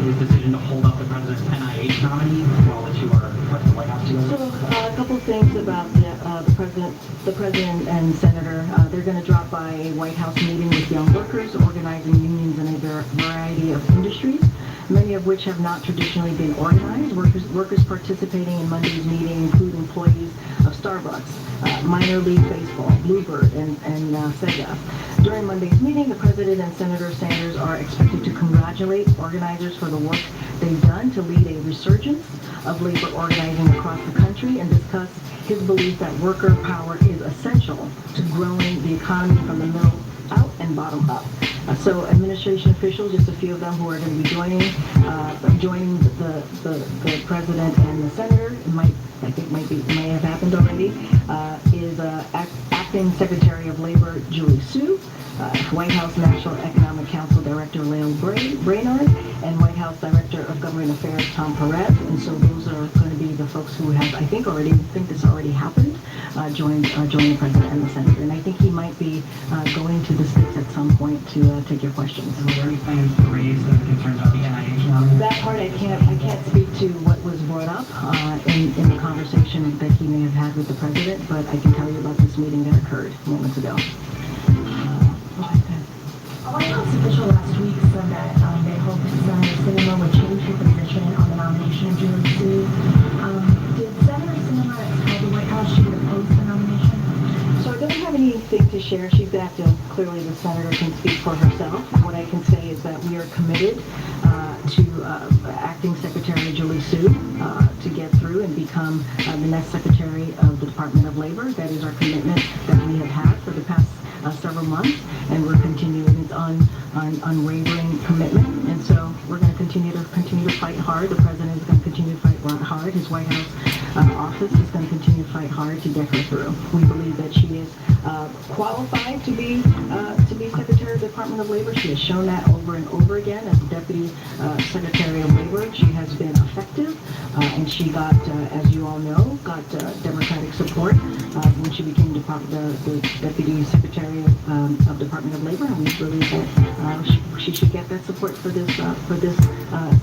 his decision to hold up the president's NIH nominee while the two are at the White House together. So a couple of things about the president and senator. They're going to drop by a White House meeting with young workers, organizing unions in a variety of industries, many of which have not traditionally been organized. Workers participating in Monday's meeting include employees of Starbucks, minor league baseball, Bluebird, and Sega. During Monday's meeting, the president and Senator Sanders are expected to congratulate organizers for the work they've done to lead a resurgence of labor organizing across the country and discuss his belief that worker power is essential to growing the economy from the middle out and bottom up. So administration officials, just a few of them who are going to be joining the president and the senator, may have happened already, is Acting Secretary of Labor Julie Su, White House National Economic Council Director Lael Brainard, and White House Director of Government Affairs Tom Perez. And so those are going to be the folks who have, I think this already happened, join the president and the senator. And I think he might be going to the sticks at some point to take your questions. Are there any plans to raise the concerns about the NIH nominee? That part I can't speak to what was brought up in the conversation that he may have had with the president, but I can tell you about this meeting that occurred moments ago. A White House official last week said that they hoped Senator Sinema would change her position on the nomination of Julie Su. Did Senator Sinema tell the White House she would oppose the nomination? So I don't have any share. She's going to have to, clearly the senator can speak for herself. What I can say is that we are committed to Acting Secretary Julie Su to get through and become the next Secretary of the Department of Labor. That is our commitment that we have had for the past several months, and we're continuing its unwavering commitment. And so we're going to continue to fight hard. The president is going to continue to fight hard. His White House office is going to continue to fight hard to get her through. We believe that she is qualified to be Secretary of the Department of Labor. She has shown that over and over again as Deputy Secretary of Labor. She has been effective, and she got, as you all know, got Democratic support when she became the Deputy Secretary of Department of Labor, and we believe that she should get that support for this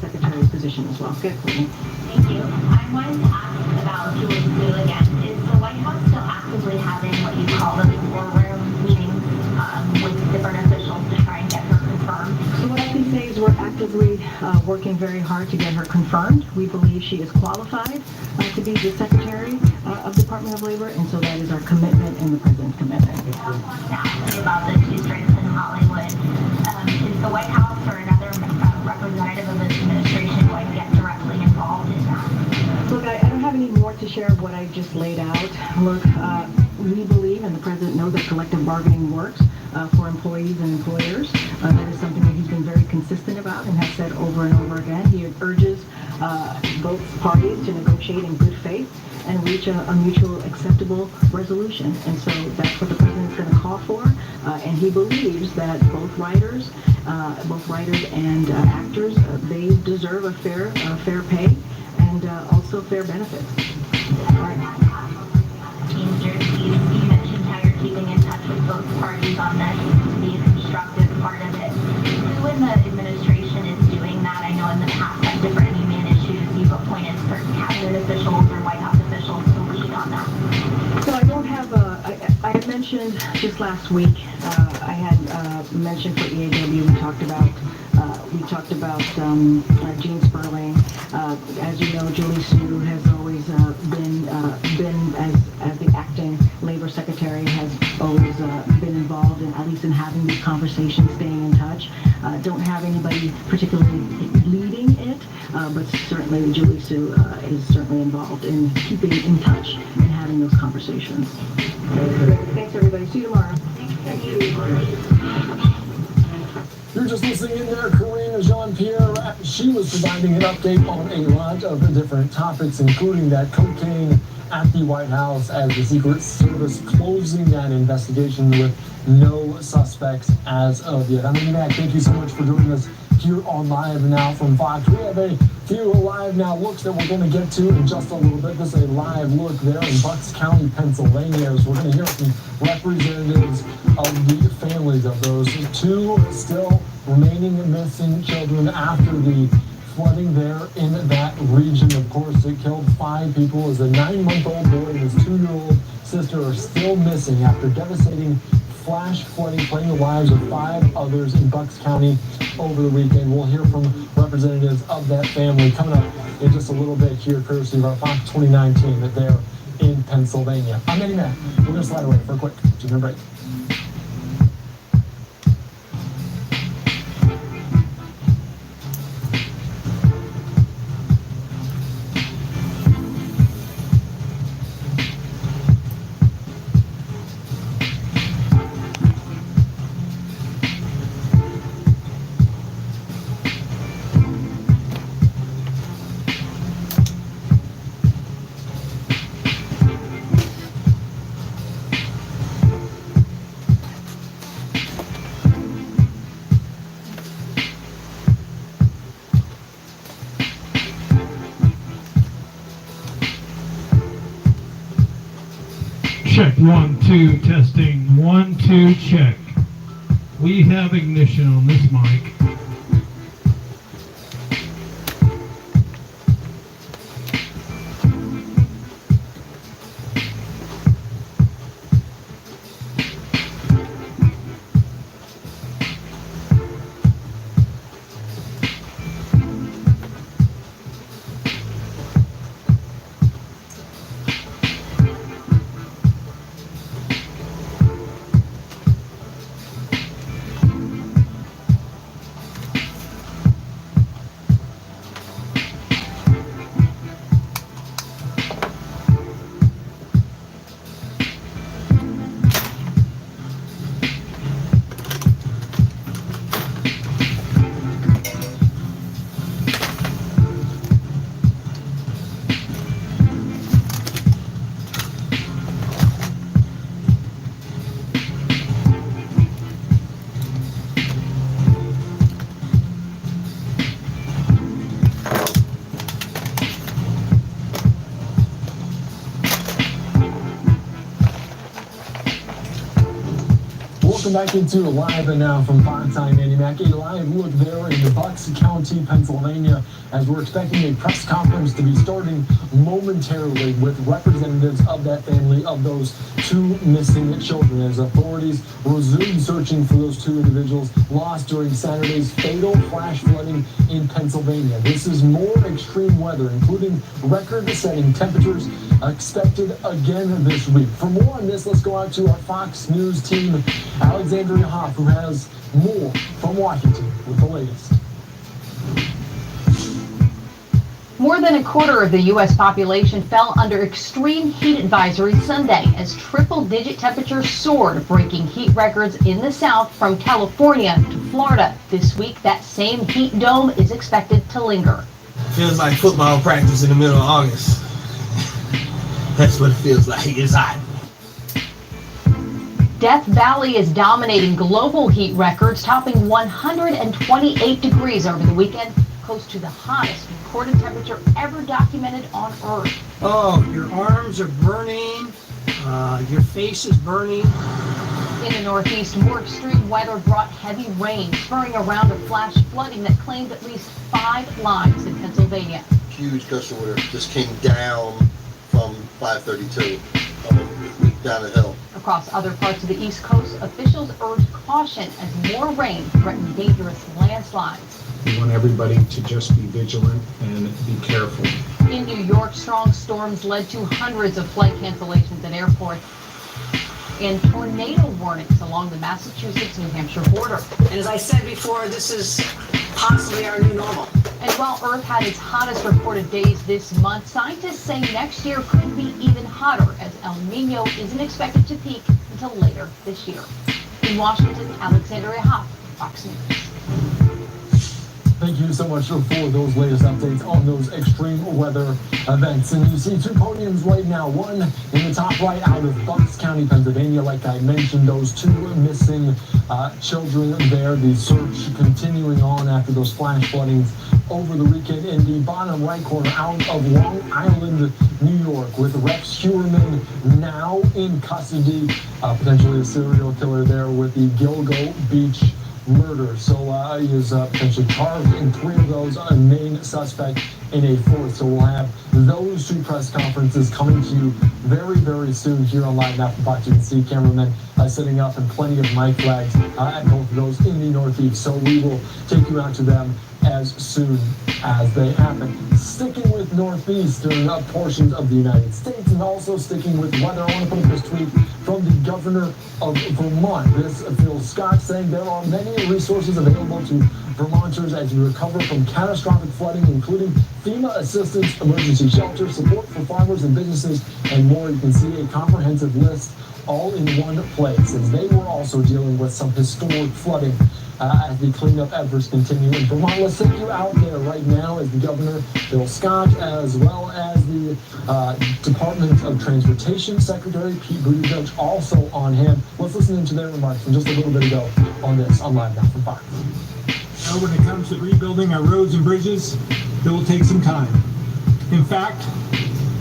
secretary position as well. Good, Courtney. Thank you. I wanted to ask about Julie Su again. Is the White House still actively having what you call the war room meetings with different officials to try and get her confirmed? So what I can say is we're actively working very hard to get her confirmed. We believe she is qualified to be the Secretary of Department of Labor, and so that is our commitment and the President's commitment. I also wanted to ask you about the two strikes in Hollywood. Is the White House or another representative of this administration going to get directly involved in that? Look, I don't have any more to share of what I just laid out. Look, we believe, and the President knows, that collective bargaining works for employees and employers. That is something that he's been very consistent about and has said over and over again. He urges both parties to negotiate in good faith and reach a mutual acceptable resolution. And so that's what the President's going to call for. And he believes that both writers and actors, they deserve a fair pay and also fair benefits. You mentioned how you're keeping in touch with both parties on this, the constructive part of it. Who in the administration is doing that? I know in the past on different union issues, you've appointed certain cabinet officials or White House officials to lead on that. So I don't have I had mentioned just last week, I had mentioned for EAW, we talked about Gene Sperling. As you know, Julie Su has always been as the acting labor secretary, has always been involved in, at least in having these conversations, staying in touch. Don't have anybody particularly leading it, but certainly Julie Su is certainly involved in keeping in touch and having those conversations. Thanks everybody. See you tomorrow. Thank you. You're just listening in there, Karina Jean-Pierre. She was providing an update on a lot of the different topics, including that cocaine at the White House, as the Secret Service closing that investigation with no suspects as of yet. I'm Andy Mack. Thank you so much for joining us here on Live Now from Fox. We have a few Live Now looks that we're going to get to in just a little bit. This is a live look there in Bucks County, Pennsylvania. So we're going to hear from representatives of the families of those two still remaining missing children after the flooding there in that region. Of course, it killed 5 people as a 9-month-old boy and his 2-year-old sister are still missing after devastating flash flooding, claiming the lives of 5 others in Bucks County over the weekend. We'll hear from representatives of that family coming up in just a little bit here, courtesy of our Fox 2019 that they're in Pennsylvania. I'm Eddie Mack. We're going to slide away for a quick 2-minute break. Check 1, 2, testing 1, 2, check. We have ignition on this mic. Jumping back into live and now from Fox, I'm Andy Mack. A live look there in Bucks County, Pennsylvania, as we're expecting a press conference to be starting momentarily with representatives of that family of those two missing children as authorities resume searching for those two individuals lost during Saturday's fatal flash flooding in Pennsylvania. This is more extreme weather, including record-setting temperatures expected again this week. For more on this, let's go out to our Fox News team, Alexandria Hoff, who has more from Washington with the latest. More than a quarter of the U.S. population fell under extreme heat advisory Sunday as triple-digit temperatures soared, breaking heat records in the South from California to Florida. This week, that same heat dome is expected to linger. Feels like football practice in the middle of August. That's what it feels like. It's hot. Death Valley is dominating global heat records, topping 128 degrees over the weekend, close to the hottest recorded temperature ever documented on Earth. Oh, your arms are burning, your face is burning. In the Northeast, more extreme weather brought heavy rain, spurring a round of flash flooding that claimed at least 5 lives in Pennsylvania. Huge gust of water just came down from 532 down the hill. Across other parts of the East Coast, officials urged caution as more rain threatened dangerous landslides. We want everybody to just be vigilant and be careful. In New York, strong storms led to hundreds of flight cancellations at airports and tornado warnings along the Massachusetts-New Hampshire border. And as I said before, this is possibly our new normal. And while Earth had its hottest recorded days this month, scientists say next year could be even hotter as El Nino isn't expected to peak until later this year. In Washington, Alexandria Hoff, Fox News. Thank you so much for those latest updates on those extreme weather events. And you see two podiums right now, one in the top right out of Bucks County, Pennsylvania. Like I mentioned, those two missing children there. The search continuing on after those flash floodings over the weekend. In the bottom right corner out of Long Island, New York, with Rex Heuermann now in custody, potentially a serial killer there with the Gilgo Beach murder. So he is potentially charged in 3 of those, a main suspect in a 4th. So we'll have those 2 press conferences coming to you very, very soon here on Live Now from Fox. You can see cameramen setting up and plenty of mic flags at both of those in the Northeast. So we will take you out to them as soon as they happen. Sticking with northeastern portions of the United States and also sticking with weather, I want to put up this tweet from the governor of Vermont. This Phil Scott saying there are many resources available to Vermonters as we recover from catastrophic flooding, including FEMA assistance, emergency shelter, support for farmers and businesses, and more. You can see a comprehensive list all in one place, as they were also dealing with some historic flooding as the cleanup efforts continue in Vermont. Let's take you out there right now as the governor, Phil Scott, as well as the Department of Transportation Secretary Pete Buttigieg, also on hand. Let's listen into their remarks from just a little bit ago on this on Live Now from Fox. Now, when it comes to rebuilding our roads and bridges, it will take some time. In fact,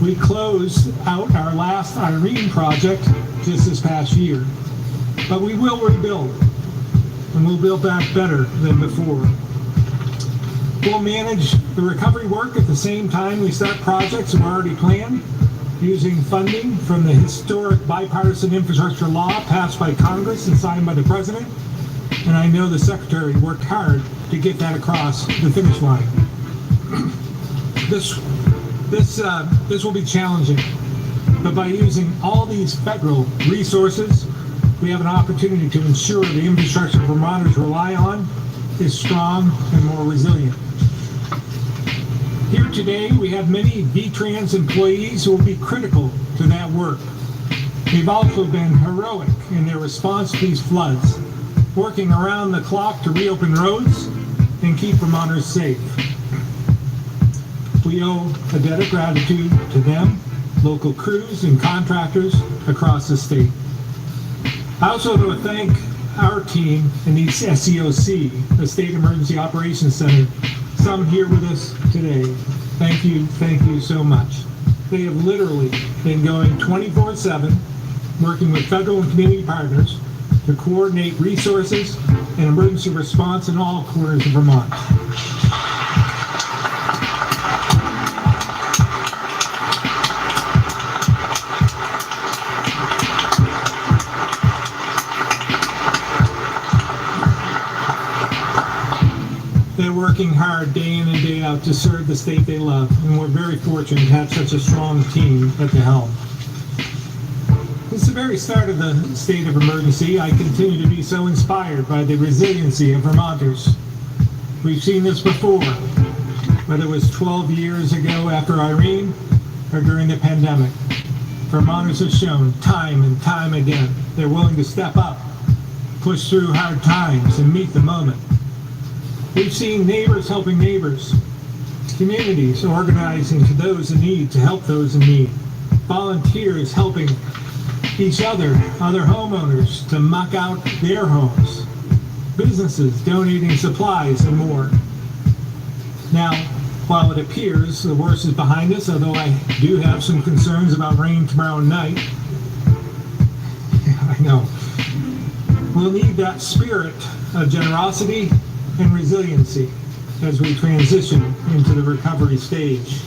we closed out our last Irene project just this past year, but we will rebuild, and we'll build back better than before. We'll manage the recovery work at the same time we start projects that were already planned, using funding from the historic bipartisan infrastructure law passed by Congress and signed by the President. And I know the Secretary worked hard to get that across the finish line. This will be challenging, but by using all these federal resources, we have an opportunity to ensure the infrastructure Vermonters rely on is strong and more resilient. Here today, we have many VTrans employees who will be critical to that work. They've also been heroic in their response to these floods, working around the clock to reopen roads and keep Vermonters safe. We owe a debt of gratitude to them, local crews and contractors across the state. I also want to thank our team in the SEOC, the State Emergency Operations Center, some here with us today. Thank you so much. They have literally been going 24/7, working with federal and community partners to coordinate resources and emergency response in all corners of Vermont. They're working hard day in and day out to serve the state they love, and we're very fortunate to have such a strong team at the helm. Since the very start of the state of emergency, I continue to be so inspired by the resiliency of Vermonters. We've seen this before, whether it was 12 years ago after Irene or during the pandemic. Vermonters have shown time and time again they're willing to step up, push through hard times, and meet the moment. We've seen neighbors helping neighbors, communities organizing to those in need to help those in need, volunteers helping each other homeowners to muck out their homes, businesses donating supplies and more. Now, while it appears the worst is behind us, although I do have some concerns about rain tomorrow night, I know, we'll need that spirit of generosity and resiliency as we transition into the recovery stage.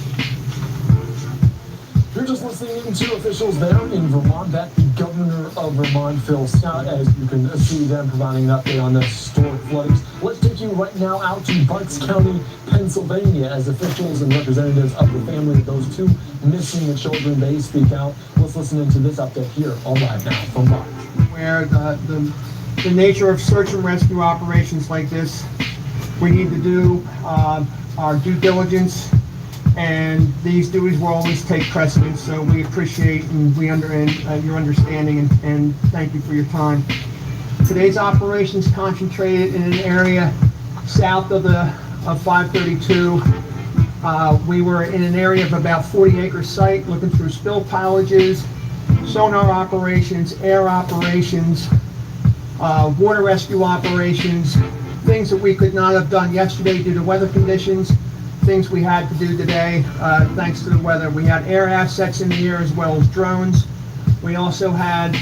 You're just listening to officials there in Vermont. That's the governor of Vermont, Phil Scott, as you can see them providing an update on the historic floodings. Let's take you right now out to Bucks County, Pennsylvania, as officials and representatives of the family of those two missing children, they speak out. Let's listen into this update here on Live Now from Bucks. Where the nature of search and rescue operations like this, we need to do our due diligence, and these duties will always take precedence. So we appreciate and we your understanding, and thank you for your time. Today's operations concentrated in an area south of 532. We were in an area of about 40-acre site, looking through spill pillages, sonar operations, air operations, water rescue operations, things that we could not have done yesterday due to weather conditions, things we had to do today thanks to the weather. We had air assets in the air as well as drones. We also had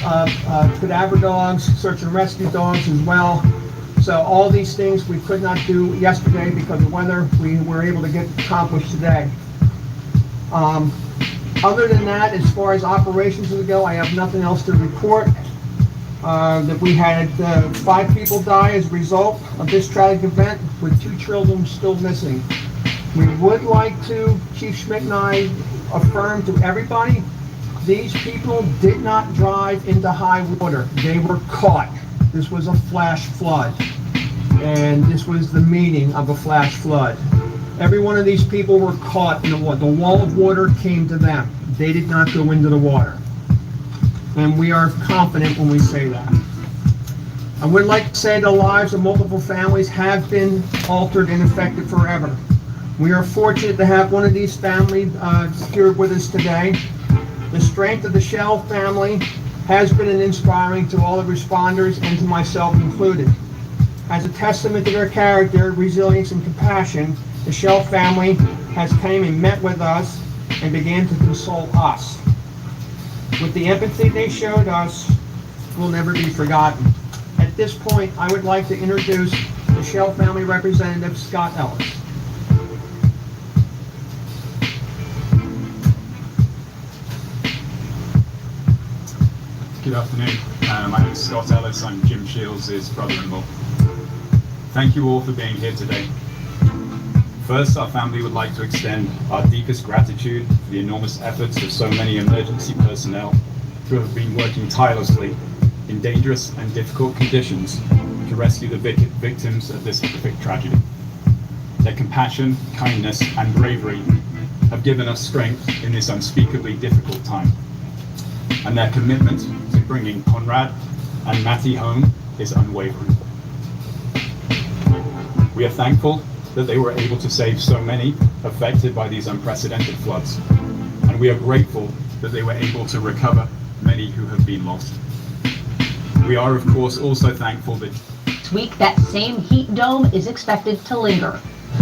cadaver dogs, search and rescue dogs as well. So all these things we could not do yesterday because of weather, we were able to get accomplished today. Other than that, as far as operations go, I have nothing else to report. That we had 5 people die as a result of this tragic event, with 2 children still missing. We would like to, Chief Schmidt and I, affirm to everybody, these people did not drive into high water. They were caught. This was a flash flood, and this was the meaning of a flash flood. Every one of these people were caught in the water. The wall of water came to them. They did not go into the water. And we are confident when we say that. I would like to say the lives of multiple families have been altered and affected forever. We are fortunate to have one of these families here with us today. The strength of the Shell family has been inspiring to all the responders and to myself included. As a testament to their character, resilience, and compassion, the Shell family has came and met with us and began to console us. With the empathy they showed us, will never be forgotten. At this point, I would like to introduce the Shell family representative, Scott Ellis. Good afternoon. My name is Scott Ellis. I'm Jim Shields' brother-in-law. Thank you all for being here today. First, our family would like to extend our deepest gratitude for the enormous efforts of so many emergency personnel who have been working tirelessly in dangerous and difficult conditions to rescue the victims of this horrific tragedy. Their compassion, kindness, and bravery have given us strength in this unspeakably difficult time. And their commitment to bringing Conrad and Mattie home is unwavering. We are thankful that they were able to save so many affected by these unprecedented floods. And we are grateful that they were able to recover many who have been lost. We are, of course, also thankful that This week, that same heat dome is expected to linger.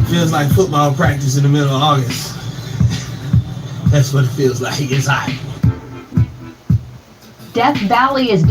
Feels like football practice in the middle of August. That's what it feels like. It's hot. Death Valley is